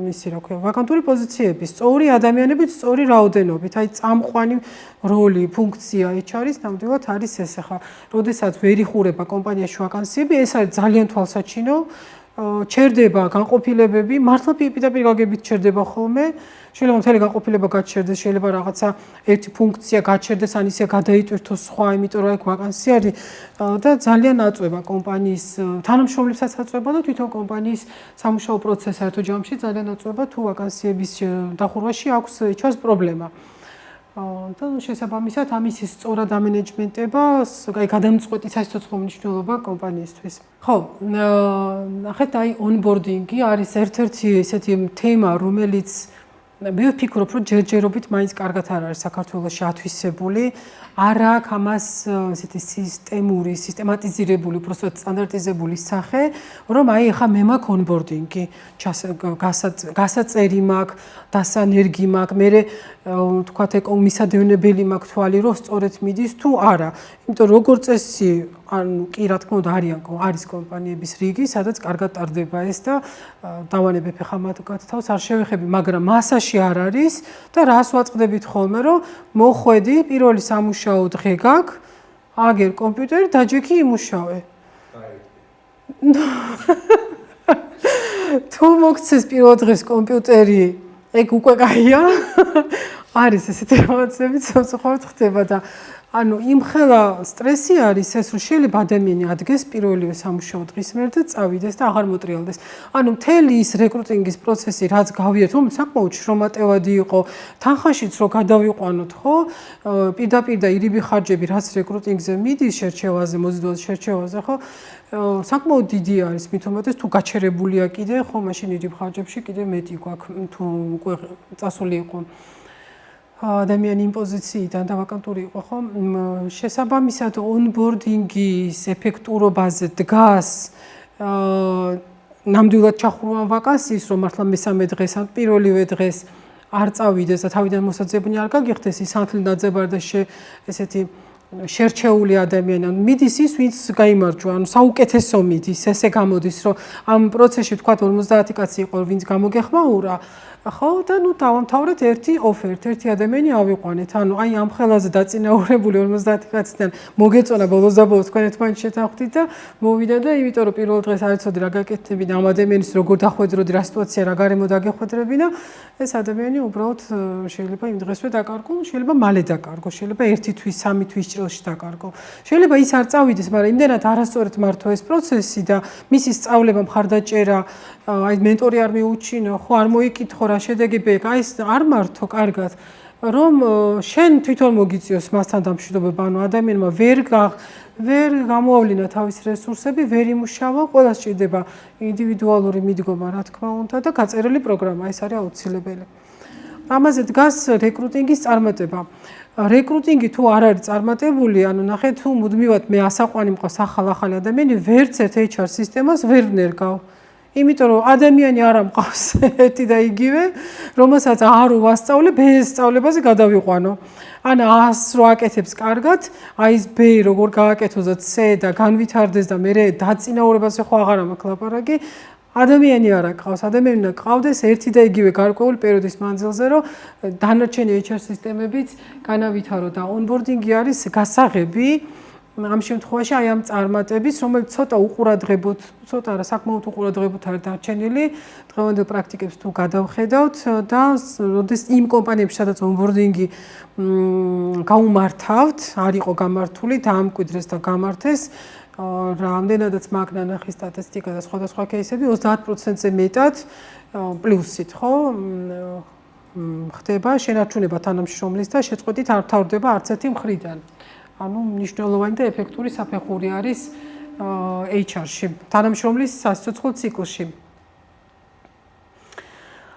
ისი რა ქვია, ვაკანტური პოზიციების, სწორი ადამიანებით, სწორი რაოდენობით, აი წამყვანი როლი, ფუნქცია HR-ის ნამდვილად არის ეს ახლა, როდესაც ვერ იხურება კომპანიაში ვაკანსიები, ეს არის ძალიან თვალსაჩინო, ჩერდება განყოფილებები, მართლა პირდაპირ გაგებით ჩერდება ხოლმე, შეიძლება მთელი განყოფილება გაჩერდეს, შეიძლება რაღაცა ერთი ფუნქცია გაჩერდეს, ან ისე გადაიტვირთოს სხვა, იმიტომ რომ აქ ვაკანსია არის და ძალიან აწვება კომპანიის თანამშრომლებსაც აწვება და თვითონ კომპანიის სამუშაო პროცესს საერთო ჯამში ძალიან აწვება, თუ ვაკანსიების დახურვაში აქვს HR-ს პრობლემა. და შესაბამისად ამის სწორად ამენეჯმენტება, აი გადამწყვეტი სასიცოცხლო მნიშვნელობა კომპანიისთვის. ხო, ნახეთ აი onboarding-ი არის ერთ-ერთი ესეთი თემა, რომელიც მე ვფიქრობ, რომ ჯერჯერობით მაინც კარგად არ არის საქართველოში ათვისებული. არ აქვს ამას ესეთი სისტემური, სისტემატიზირებული, უბრალოდ სტანდარტიზებული სახე, რომ აი ახლა მე მაქვს onboarding-ი, გასაწერი მაქვს, დასანერგი მაქვს, მე თქვათ მისადევნებელი მაქვს თვალი, რომ სწორედ მიდის თუ არა. იმიტომ რომ როგორც წესი ანუ კი რა თქმა უნდა არის კომპანიების რიგი, სადაც კარგად ტარდება ეს და დავანებებ ხა მათ გათავს არ შევეხები, მაგრამ მასაში არ არის და რას ვაწყდებით ხოლმე, რომ მოხვედი, პირველი სამუშაო დღე გაქვს, აგერ კომპიუტერი, დაჯექი იმუშავე. თუ მოგცეს პირველ დღეს კომპიუტერი, ეგ უკვე კაია. არის ესეთი რაღაცებიც სამწუხაროდ ხდება და ანუ იმხელა სტრესი არის ეს რომ შეიძლება ადამიანი ადგეს პირველივე სამუშაო დღის მერე და წავიდეს და აღარ მოტრიალდეს. ანუ მთელი ის რეკრუტინგის პროცესი რაც გავიარეთ, რომ საკმაოდ შრომატევადი იყო, თანხაშიც რო გადავიყვანოთ, ხო? პირდაპირ და ირიბი ხარჯები რაც რეკრუტინგზე მიდის შერჩევაზე, მოზიდვაზე, შერჩევაზე, ხო? საკმაოდ დიდი არის, მით უმეტეს თუ გაჩერებულია კიდე, ხო, მაშინ ირიბ ხარჯებში კიდე მეტი გვაქვს, თუ უკვე წასული იყო. ადამიანი იმ პოზიციიდან და ვაკანტური იყო, ხო? შესაბამისად ონბორდინგის ეფექტურობაზე დგას ნამდვილად ჩახურვა ვაკანსიის, რომ მართლა მესამე დღეს ან პირველივე დღეს არ წავიდეს და თავიდან მოსაძებნი არ გაგიხდეს ის ანთლი დაძებარ და ესეთი შერჩეული ადამიანი, ანუ მიდის ის, ვინც გაიმარჯვა, ანუ საუკეთესო მიდის, ესე გამოდის, რომ ამ პროცესში თქვა 50 კაცი იყო, ვინც გამოგეხმაურა, ხო და ნუ დავამთავრეთ ერთი ოფერტ, ერთი ადამიანი ავიყვანეთ. ანუ აი ამ ხელაზე დაწინაურებული 50 კაციდან მოგეწონა ბოლოს და ბოლოს თქვენ ერთმანეთს შეთანხმდით და მოვიდა და იმიტომ რომ პირველ დღეს არ იცოდი რა გაკეთებინა ამ ადამიანის როგორ დახვედროდი რა სიტუაცია რა გარემო დაგეხვედრებინა ეს ადამიანი უბრალოდ შეიძლება იმ დღესვე დაკარგო, შეიძლება მალე დაკარგო, შეიძლება 1 თვის, 3 თვის ჭრილში დაკარგო. შეიძლება ის არ წავიდეს, მაგრამ იმდენად არასწორად მართო ეს პროცესი და მისი სწავლება მხარდაჭერა, აი მენტორი არ მიუჩინო, ხო არ მოიკითხო რა შედეგები, აი ეს არ მართო კარგად, რომ შენ თვითონ მოგიწიოს მასთან დამშვიდობება, ანუ ადამიანმა ვერ გამოავლინა თავის რესურსები, ვერ იმუშავა, ყველას სჭირდება ინდივიდუალური მიდგომა, რა თქმა უნდა და გაწერილი პროგრამა, ეს არის აუცილებელი. ამაზე დგას რეკრუტინგის წარმატება. რეკრუტინგი თუ არ არის წარმატებული, ანუ ნახეთ თუ მუდმივად მე ასაყვანი მყავს ახალ ადამიანი, ვერც ერთ HR სისტემას ვერ ვნერგავ. იმიტომ რომ ადამიანი არ ამყავს ერთი და იგივე, რომელსაც არ ვასწავლებ, ეს სწავლებაზე გადავიყვანო. ან 100 რო აკეთებს კარგად, აი ეს B როგორ გააკეთოს და C და განვითარდეს და მე დაწინაურებაზე ხო აღარ მაქვს ლაპარაკი. ადამიანი არ აკყავს, ადამიანი უნდა ყავდეს ერთი და იგივე გარკვეული პერიოდის მანძილზე, რომ დანარჩენი HR სისტემებიც განავითარო და ონბორდინგი არის გასაღები ამ შემთხვევაში აი ამ წარმატების, რომელიც ცოტა უყურადღებოთ, ცოტა არა საკმაოდ უყურადღებოთ არის დარჩენილი, დღევანდელ პრაქტიკებს თუ გადავხედავთ და როდის იმ კომპანიებში, სადაც ონბორდინგი გაუმართავთ, არ იყო გამართული, დაამკვიდრეს და გამართეს, რამდენადაც მაგ ნანახის სტატისტიკა და სხვადასხვა кейსები 30%-ზე მეტად პლუსით, ხო? ხდება შენარჩუნება თანამშრომლის და შეწყვეტით არ თავდება არც ერთი მხრიდან. ანუ მნიშვნელოვანი და ეფექტური საფეხური არის HR-ში, თანამშრომლის სასიცოცხლო ციკლში.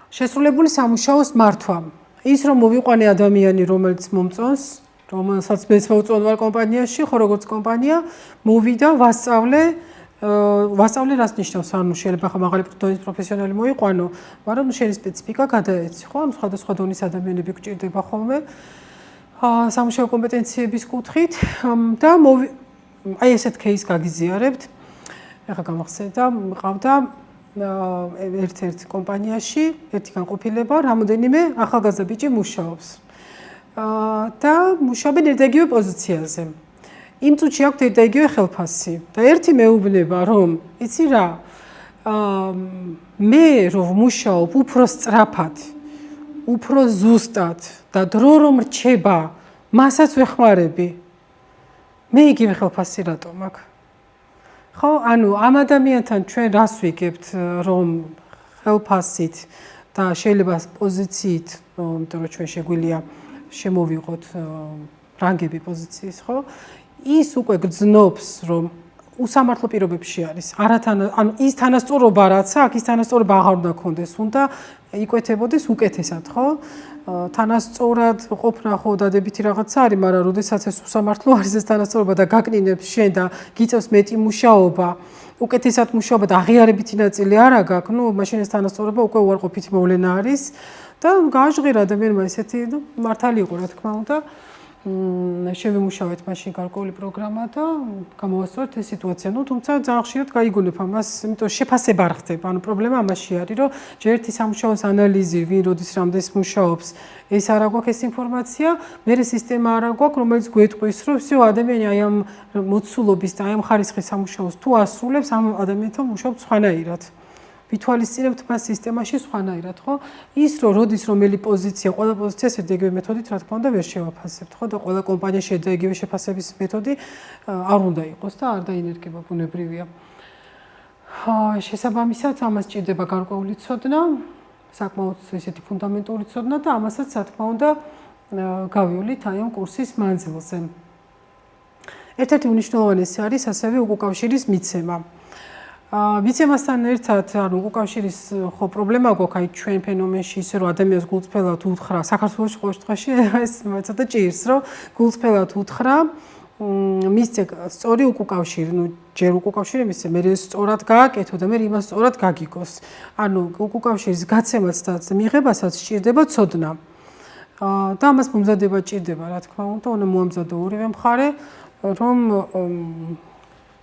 შესრულებული სამუშაოს მართვა. ის რომ მოვიყვანე ადამიანი, რომელიც მომწონს, რომელსაც მეც მოვწონთ ვარ კომპანიაში, ხო როგორც კომპანია, მოვიდა, ვასწავლე რას ნიშნავს, ანუ შეიძლება ხა მაღალი დონის პროფესიონალი მოიყვანო, მაგრამ შენი სპეციფიკა გადაეცი, ხო? ამ სხვადასხვა დონის ადამიანები გჭირდება ხოლმე. სამუშაო კომპეტენციების კუთხით და აი ესეთ кейს გაგიზიარებთ. ეხლა გამახსენდა, მყავდა ერთ-ერთ კომპანიაში ერთი განყოფილება, რამოდენიმე ახალგაზრდა ბიჭი მუშაობს. და მუშაობენ ერთ-იგივე პოზიციაზე. იმ წუთში აქვთ ერთ-იგივე ხელფასი და ერთი მეუბნება, რომ იცი რა, მე რომ მუშაობ უფრო სწრაფად, უფრო ზუსტად და დრო რომ რჩება, მასაც ვეხმარები. მე იგივე ხელფასი რატომ აქვს? ხო, ანუ ამ ადამიანთან ჩვენ რას ვიგებთ, რომ ხელფასით და შეიძლება პოზიციით, იმიტომ რომ ჩვენ შეგვიძლია შემოვიღოთ რანგები პოზიციის, ხო? ის უკვე გძნობს, რომ უსამართლო პირობებში არის. ანუ ის თანასწორობა რაც აქვს, ის თანასწორობა აღარ უნდა გქონდეს, უნდა იკვეთებოდეს უკეთესად, ხო? თანასწორად ყოფნა ხო დადებითი რაღაცა არის, მაგრამ როდესაც ეს უსამართლო არის ეს თანასწორობა და გაკნინებს შენ და გიწევს მეტი მუშაობა, უკეთესად მუშაობა და აღიარებითი ნაწილი არ აქვს, ნუ მაშინ ეს თანასწორობა უკვე უარყოფითი მოვლენა არის და გააჟღერა ადამიანმა ესეთი მართალი იყო, რა თქმა უნდა. შევიმუშავეთ მაშინ გარკვეული პროგრამა და გამოვასწორეთ ეს სიტუაცია. თუმცა ძალიან ხშირად გაიგონებ ამას, იმიტომ შეფასება არ ხდება. პრობლემა ამაში არის, რომ ჯერ ერთი სამუშაოს ანალიზი, ვინ როდის რამდენს მუშაობს, ეს არ აქვს ეს ინფორმაცია, მერე სისტემა არ აქვს, რომელიც გვეტყვის, რომ всё ადამიანი აი ამ მოცულობის და აი ამ ხარისხის სამუშაოს თუ ასრულებს, ამ ადამიანთან მუშაობ სხვანაირად. ვითვალისწინებთ მას სისტემაში სხვანაირად, ხო? ის რომ როდის რომელი პოზიცია, ყველა პოზიციას ეგრევე მეთოდით, რა თქმა უნდა, ვერ შევაფასებთ, ხო? და ყველა კომპანიაში ეგრევე შეფასების მეთოდი არ უნდა იყოს და არ დაინერგება, ბუნებრივია. შესაბამისად, ამას ჭირდება გარკვეული ცოდნა, საკმაოდ ესეთი ფუნდამენტური ცოდნა და ამასაც, რა თქმა უნდა, გავივლით აი ამ კურსის მანძილზე. ერთ-ერთი მნიშვნელოვანესი არის ასევე უკავშირის მიცემა. მიცემასთან ერთად, ანუ უკავშირის ხო პრობლემა გვაქვს აი ჩვენ ფენომენში, ისე რომ ადამიანს გულწრფელად უთხრა, საქართველოში ყოველ შემთხვევაში ეს ცოტა ჭირს, რომ გულწრფელად უთხრა, მისცე სწორი უკავშირი, ну ჯერ უკავშირი მისცე, მე სწორად გააკეთო და მე იმას სწორად გაგიგოს. ანუ უკავშირის გაცემაც და მიღებასაც სჭირდება ცოდნა. და ამას მომზადება ჭირდება, რა თქმა უნდა, უნდა მოამზადო ორივე მხარე, რომ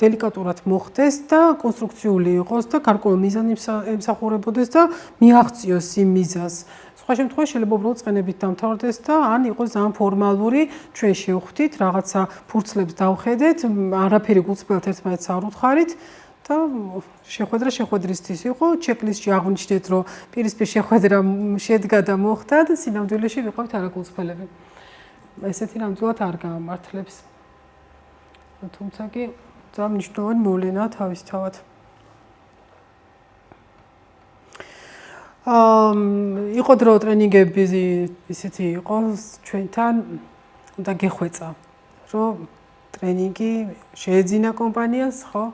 დელიკატურად მოხდეს და კონსტრუქციული იყოს და გარკვეულ მიზანს ემსახურებოდეს და მიაღწიოს იმ მიზანს. სხვა შემთხვევაში შეიძლება უბრალოდ წყენებით დამთავრდეს და ან იყოს ძალიან ფორმალური, ჩვენ შევხვდით, რაღაცა ფურცლებს დავხედეთ, არაფერი გულწრფელად ერთმანეთს არ უთხარით და შეხვედრა შეხვედრისთვის იყო, ჩეკლისტში აღნიშნეთ, რომ პირისპირ შეხვედრა შედგა და მოხდა და სინამდვილეში ვიყავით არაგულწრფელები. ესეთი ნამდვილად არ გაამართლებს. თუმცა კი ძალიან მნიშვნელოვანი მოვლენაა თავისთავად. იყო დრო ტრენინგები ისეთი იყო ჩვენთან და გეხვეწა, რომ ტრენინგი შეეძინა კომპანიას, ხო?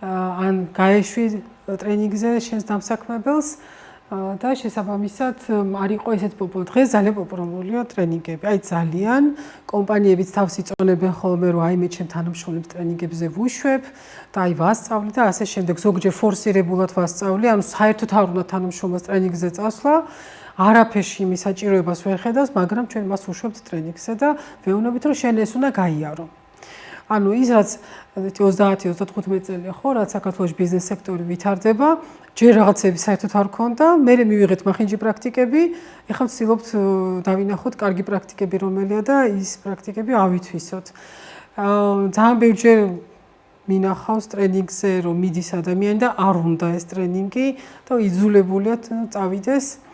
ან გაეშვი ტრენინგზე შენს დამსაქმებელს და შესაბამისად არ იყო ესეთ პოპულარული. დღეს ძალიან პოპულარულია ტრენინგები. აი ძალიან კომპანიებიც თავს იწონებენ ხოლმე, რომ აი მე ჩემ თანამშრომლებს ტრენინგებზე ვუშვებ და აი ვასწავლი და ასე შემდეგ. ზოგჯერ ფორსირებულად ვასწავლი, ანუ საერთოდ არ უნდა თანამშრომლს ტრენინგზე წასვლა. არაფერში იმის საჭიროებას ვერ ხედავს, მაგრამ ჩვენ მას ვუშვებთ ტრენინგზე და ვეუბნებით, რომ შენ ეს უნდა გაიარო. ანუ ის რაც 30-35 წელია ხო, რაც საქართველოს ბიზნეს სექტორი ვითარდება, ჯერ რაღაცები საერთოდ არ ქონდა, მე მივიღეთ მახინჯი პრაქტიკები, ეხლა ვცდილობთ დავინახოთ კარგი პრაქტიკები რომელია და ის პრაქტიკები ავითვისოთ. ძალიან ბევრჯერ მინახავს ტრენინგზე, რომ მიდის ადამიანი და არ უნდა ეს ტრენინგი და იძულებულია წავიდეს.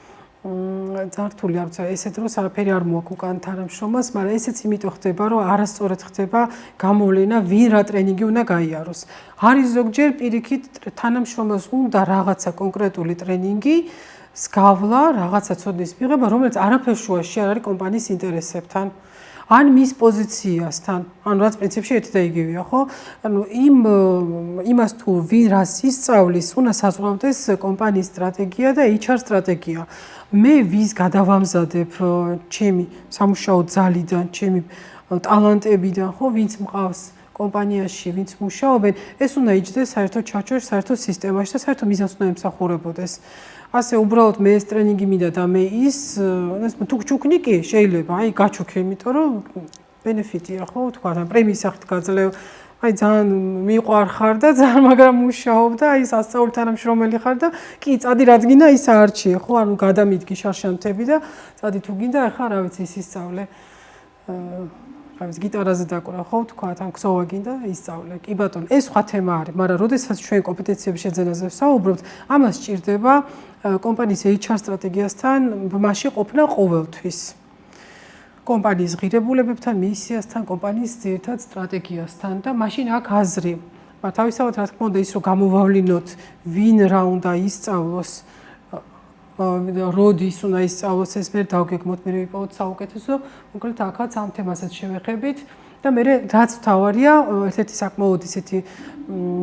ძართული არ ვცე ესე დროს არაფერი არ მოაქვს უკან თანამშრომლს, მაგრამ ესეც იმიტომ ხდება, რომ არასწორად ხდება გამოვლენა, ვინ რა ტრენინგი უნდა გაიაროს. არის ზოგჯერ პირიქით თანამშრომლს უნდა რაღაცა კონკრეტული ტრენინგი, სგავლა, რაღაცა ცოდნის მიღება, რომელიც არაფერ შუაში არ არის კომპანიის ინტერესებთან. ან მის პოზიციასთან, ანუ რაც პრინციპში ერთი და იგივეა, ხო? ანუ იმას თუ ვინ რას ისწავლის, უნდა საზღვრავდეს კომპანიის სტრატეგია და HR სტრატეგია. მე ვის გადავამზადებ ჩემი სამუშაო ძალიდან, ჩემი ტალანტებიდან, ხო, ვინც მყავს კომპანიაში, ვინც მუშაობენ, ეს უნდა იჯდეს საერთო ჩარჩოში, საერთო სისტემაში და საერთო მიზანს უნდა ემსახურებოდეს. ასე უბრალოდ მე ეს ტრენინგი მინდა და მე ის თუქჩუქნი კი შეიძლება, აი გაჩუქე, იმიტომ რომ ბენეფიტია, ხო, თქვა, პრემიის სახით გაძლევ. აი ძალიან მიყვარ ხარ და ძალიან მაგრამ მუშაობ და აი სასწაული თანამშრომელი ხარ და კი წადი რაც გინდა ის არჩიე, ხო, ანუ გადამიდგი შარშანთები და წადი თუ გინდა ახლა რა ვიცი ის ისწავლე. რა ვიცი გიტარაზე დაკვრა, ხო, თქვა, თან ქსოვა გინდა ისწავლე. კი ბატონო, ეს სხვა თემა არის, მაგრამ როდესაც ჩვენ კომპეტენციების შეძენაზე ვსაუბრობთ, ამას სჭირდება კომპანიის HR სტრატეგიასთან მასში ყოფნა ყოველთვის. კომპანიის ღირებულებებთან, მისიასთან, კომპანიის ძირითად სტრატეგიასთან და მაშინ აქ აზრი. მაგრამ თავისთავად რა თქმა უნდა ის რომ გამოვავლინოთ, ვინ რა უნდა ისწავლოს, როდის უნდა ისწავლოს, ეს მე დავგეგმოთ, მე ვიპოვოთ საუკეთესო, მოკლედ აქაც ამ თემასაც შევეხებით და მე რაც თავარია, ერთ-ერთი საკმაოდ ისეთი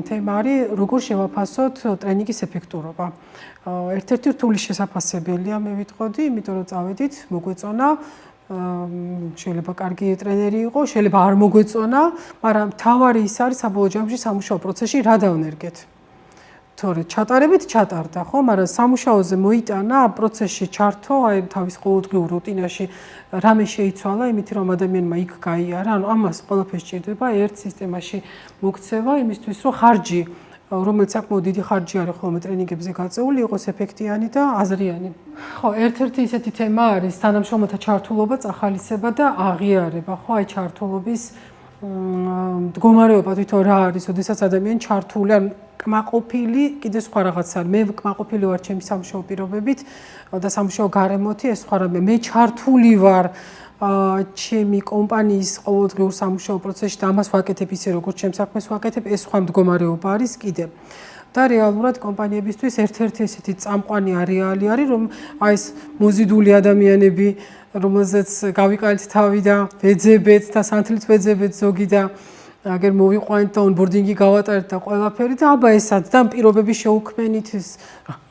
თემა არის, როგორ შევაფასოთ ტრენინგის ეფექტურობა. ერთ-ერთი რთული შესაფასებელია, მე ვიტყოდი, იმიტომ რომ წავედით, მოგვეწონა შეიძლება კარგი ტრენერი იყო, შეიძლება არ მოგვეწონა, მაგრამ თავარი ის არის საბოლოო ჯამში სამუშაო პროცესში რა დავნერგეთ. თორე ჩატარებით ჩატარდა, ხო, მაგრამ სამუშაოზე მოიტანა პროცესში ჩართო, აი თავის ყოველდღიურ რუტინაში რამე შეიცვალა, იმით რომ ადამიანმა იქ გაიარა, ანუ ამას ყველაფერს სჭირდება ერთ სისტემაში მოქცევა იმისთვის, რომ ხარჯი, რომელიც საკმაოდ დიდი ხარჯი არის ხოლმე ტრენინგებზე გაწეული, იყოს ეფექტიანი და აზრიანი. ხო, ერთ-ერთი ისეთი თემა არის თანამშრომელთა ჩართულობა, წახალისება და აღიარება, ხო, აი ჩართულობის მდგომარეობა თვითონ რა არის, ოდესაც ადამიანი ჩართული, ან კმაყოფილი, კიდე სხვა რაღაცა. მე კმაყოფილი ვარ ჩემი სამუშაო პირობებით და სამუშაო გარემოთი, ეს სხვა რამე. მე ჩართული ვარ ჩემი კომპანიის ყოველდღიურ სამუშაო პროცესში და ამას ვაკეთებ ისე, როგორც ჩემს საქმეს ვაკეთებ, ეს სხვა მდგომარეობა არის კიდე. და რეალურად კომპანიებისთვის ერთ-ერთი ესეთი წამყვანი არეალი არის, რომ აი ეს მოზიდული ადამიანები, რომელზეც გავიყალით თავი და ვეძებეთ და სანთლით ვეძებეთ ზოგი და აგერ მოვიყვანით და ონბორდინგი გავატარეთ და ყველაფერი და აბა ესაც და პირობების შეუქმნით ის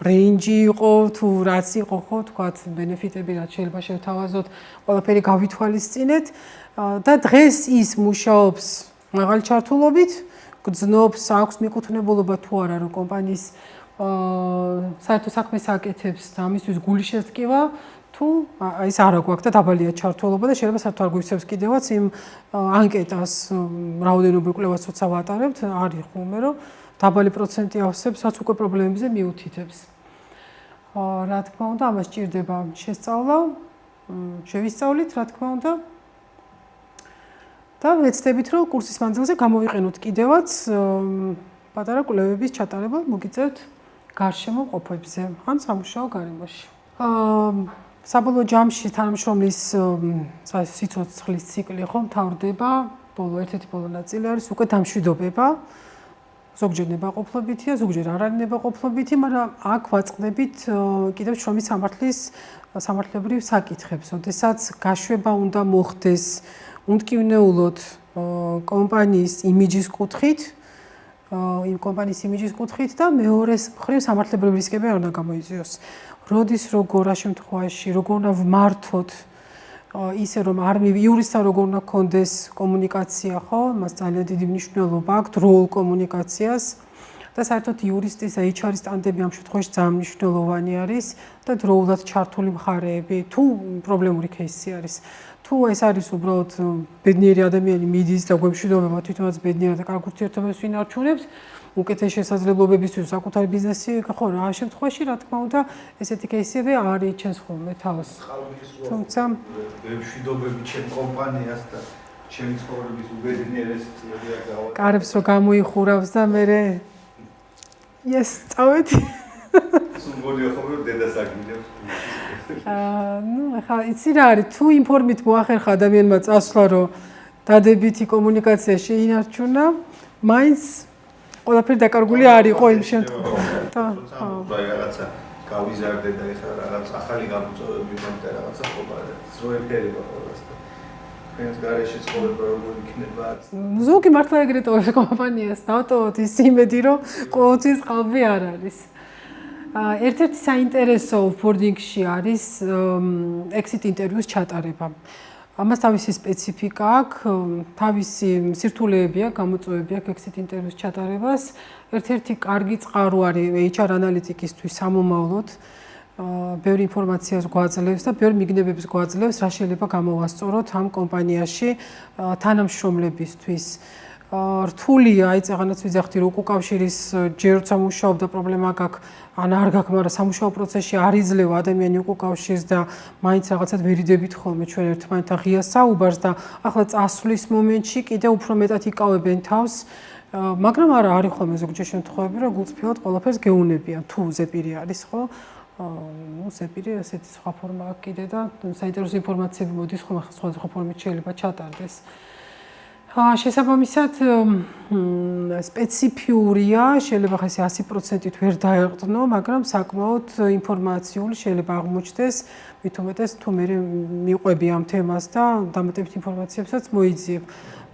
რეინჯი იყო თუ რაც იყო ხო თქვათ ბენეფიტები რაც შეიძლება შევთავაზოთ ყველაფერი გავითვალისწინეთ და დღეს ის მუშაობს მაღალი ჩართულობით გძნობს აქვს მიკუთვნებულობა თუ არა რომ კომპანიის საერთო საქმეს აკეთებს და ამისთვის გული შეზტკივა თუ ის არა გვაქვს და დაბალია ჩართულობა და შეიძლება საერთოდ არ გვივსებს კიდევაც იმ ანკეტას რაოდენობით კვლევას როცა ვატარებთ არის ხოლმე რომ დაბალი პროცენტი ავსებს რაც უკვე პრობლემებზე მიუთითებს. რა თქმა უნდა ამას სჭირდება შესწავლა, შევისწავლით რა თქმა უნდა და ვეცდებით რომ კურსის მანძილზე გამოვიყენოთ კიდევაც პატარა კვლევების ჩატარება მოგიწევთ გარშემო ყოფებზე ან სამუშაო გარემოში. საბოლოო ჯამში თანამშრომლის სიცოცხლის ციკლი ხო მთავრდება, ერთ-ერთი ბოლო ნაწილი არის უკვე დამშვიდობება. ზოგჯერ ნებაყოფლობითია, ზოგჯერ არ არის ნებაყოფლობითი, მაგრამ აქ ვაწყდებით კიდევ შრომის სამართლებრივ საკითხებს, ოდესაც გაშვება უნდა მოხდეს უნდკივნეულოდ კომპანიის იმიჯის კუთხით, და მეორეს მხრივ სამართლებრივი რისკები არ უნდა გამოიწვიოს. როდის როგორ რა შემთხვევაში როგორ უნდა ვმართოთ ისე რომ არ იურისტთან როგორ უნდა გქონდეს კომუნიკაცია, ხო? მას ძალიან დიდი მნიშვნელობა აქვს დროულ კომუნიკაციას და საერთოდ იურისტის და HR-ის ტანდემი ამ შემთხვევაში ძალიან მნიშვნელოვანი არის და დროულად ჩართული მხარეები თუ პრობლემური кейსი არის. თუ ეს არის უბრალოდ ბედნიერი ადამიანი მიდის და გვემშვიდობება თვითონაც ბედნიერი და კარგ ურთიერთობებს ვინარჩუნებს უკეთეს შესაძლებლობებისთვის საკუთარი ბიზნესი ხო რა შემთხვევაში რა თქმა უნდა ესეთი кейსები არ იჩენს ხოლმე თავს. თუმცა მშვიდობები ჩემ კომპანიას და ჩემი ცხოვრების უბედნიერეს წიებია გავა. კარებს რო გამოიხურავს და მე ეს წავედი. სულ ხოლმე დედას აგინებს. ნუ ახლა იცი რა არის თუ ინფორმით მოახერხა ადამიანმა წასვლა რომ დადებითი კომუნიკაცია შეინარჩუნა მაინც ყველაფერი დაკარგული არ იყო იმ შემთხვევაში. აი რაღაცა გავიზარდე და ეხლა რაღაც ახალი გამოწვევები მომდა რაღაცა ხობა ზროებერება ყველას და ფენს გარეშე ცხოვრება როგორ იქნება. ზოგი მართლა ეგრე ტოვებს კომპანიას დავტოვოთ ის იმედი რომ ყოველთვის ყალბი არ არის. ერთ-ერთი საინტერესო ოფბორდინგში არის exit interviews ჩატარება. ამას თავისი სპეციფიკა აქვს, თავისი სირთულეები აქვს, გამოწვევები აქვს exit interviews ჩატარებას. ერთ-ერთი კარგი წყარო არის HR ანალიტიკისთვის სამომავლოდ. ბევრი ინფორმაციას გვაძლევს და ბევრი მიგნებებს გვაძლევს, რა შეიძლება გამოვასწოროთ ამ კომპანიაში თანამშრომლებისთვის. რთულია, აი წაღანაც ვიძახდი, რომ უკავშირის ჯერ როცა მუშაობდა პრობლემა გაქვს, ან არ გაქვს, მაგრამ სამუშაო პროცესში არ იძლევა ადამიანი უკავშირს და მაინც რაღაცად ვერიდებით ხოლმე ჩვენ ერთმანეთთან ღია საუბარს და ახლა წასვლის მომენტში კიდე უფრო მეტად იკავებენ თავს, მაგრამ არა არის ხოლმე ზოგჯერ შემთხვევები, რომ გულწრფელად ყველაფერს გეუნებიან, თუ ზეპირი არის, ხო? ზეპირი ესეთი სხვა ფორმა აქვს კიდე და საინტერესო ინფორმაციები მოდის ხოლმე სხვა ფორმით შეიძლება ჩატარდეს. შესაბამისად სპეციფიურია, შეიძლება ხა ესე 100%-ით ვერ დაეყრდნო, მაგრამ საკმაოდ ინფორმაციული შეიძლება აღმოჩნდეს, მით უმეტეს თუ მე მიყვები ამ თემას და დამატებით ინფორმაციებსაც მოიძიებ.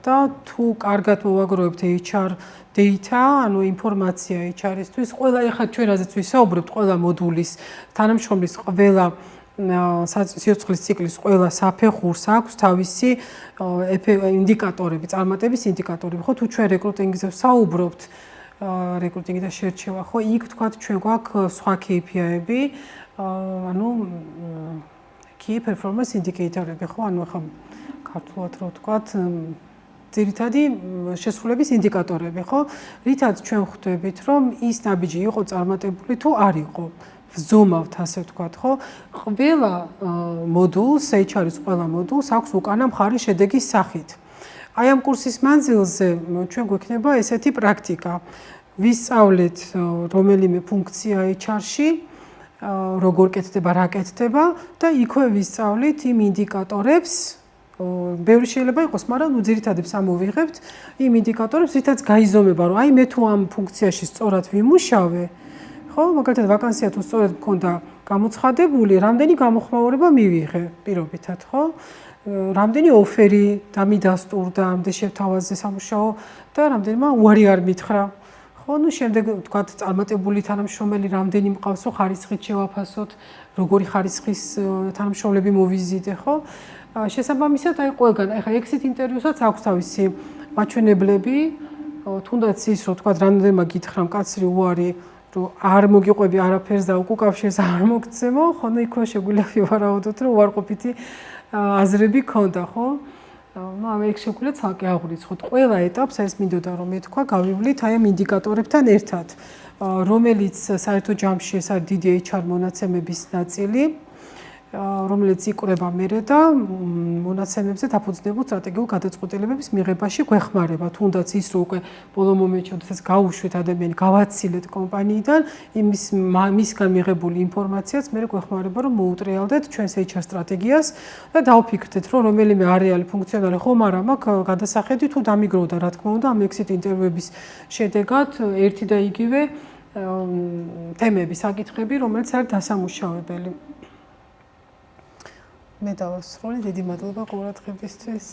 და თუ კარგად მოვაგროვებთ HR data, ანუ ინფორმაცია HR-ისთვის, ყველა ეხლა ჩვენ რაზეც ვისაუბრებთ, ყველა მოდულის თანამშრომლის ყველა სიცოცხლის ციკლის ყველა საფეხურს აქვს თავისი ინდიკატორები, წარმატების ინდიკატორები. ხო თუ ჩვენ რეკრუტინგზე ვსაუბრობთ, რეკრუტინგი და შერჩევა, ხო, იქ თქვათ ჩვენ გვაქვს სხვა KPI-ები, ანუ key performance indicator-ები, ხო, ანუ ახლა ქართულად რო ვთქვათ, ძირითადი შესრულების ინდიკატორები, ხო, რითაც ჩვენ ხვდებით, რომ ის ნაბიჯი იყო წარმატებული თუ არ იყო. ვზომავთ, ასე ვთქვათ, ხო? ყველა მოდულს, HR-ის ყველა მოდულს აქვს უკანა მხარი შედეგის სახით. აი ამ კურსის მანძილზე ჩვენ გვექნება ესეთი პრაქტიკა. ვისწავლეთ რომელიმე ფუნქცია HR-ში, როგორ კეთდება, რა კეთდება და იქვე ვისწავლით იმ ინდიკატორებს, ბევრი შეიძლება იყოს, მაგრამ ნუ ძირითადებს ამოვიღებთ იმ ინდიკატორებს, რითაც გაიზომება, რომ აი მე თუ ამ ფუნქციაში სწორად ვიმუშავე, ხო, მაგალითად ვაკანსია თუ სწორად მქონდა გამოცხადებული, რამდენი გამოხმაურება მივიღე პირობითად, ხო? რამდენი ოფერი დამიდასტურდა ამ შევთავაზე სამუშაო და რამდენმა უარი არ მითხრა. ხო, ნუ შემდეგ ვთქვათ, წარმატებული თანამშრომელი რამდენი მყავს, ხო, ხარისხით შევაფასოთ, როგორი ხარისხის თანამშრომლები მოვიზიდე, ხო? შესაბამისად, აი ყველგან, ახლა exit interview-საც აქვს თავისი მაჩვენებლები, თუნდაც ის, რომ ვთქვათ, რამდენმა გითხრა მკაცრი უარი, რომ არ მოგიყვები არაფერს და უკავშირს არ მოგცემო, ხო, ნუ იქვე შეგვიძლია ვივარაუდოთ, რომ უარყოფითი აზრები ქონდა, ხო? ნუ ამ ეგ შეგვიძლია ცალკე აღვიძხოთ. ყველა ეტაპს ეს მინდოდა რომ მეთქვა, გავივლით აი ამ ინდიკატორებთან ერთად, რომელიც საერთო ჯამში ეს არის დიდი HR მონაცემების ნაწილი, რომელიც იკვრება მერე და მონაცემებზე დაფუძნებულ სტრატეგიულ გადაწყვეტილებების მიღებაში გვეხმარება. თუნდაც ის რომ უკვე ბოლო მომენტში, როდესაც გავუშვით ადამიანი, გავაცილეთ კომპანიიდან, მისგან მიღებული ინფორმაციაც მერე გვეხმარება, რომ მოუტრიალდეთ ჩვენს HR სტრატეგიას და დავფიქრდეთ, რომ რომელიმე არეალი ფუნქციონალი ხომ არა მაქვს გადასახედი თუ დამიგროვდა, რა თქმა უნდა, ამ exit ინტერვიუების შედეგად ერთი და იგივე თემები, საკითხები, რომელიც არის დასამუშავებელი. მე დავასრულე, დიდი მადლობა ყურადღებისთვის.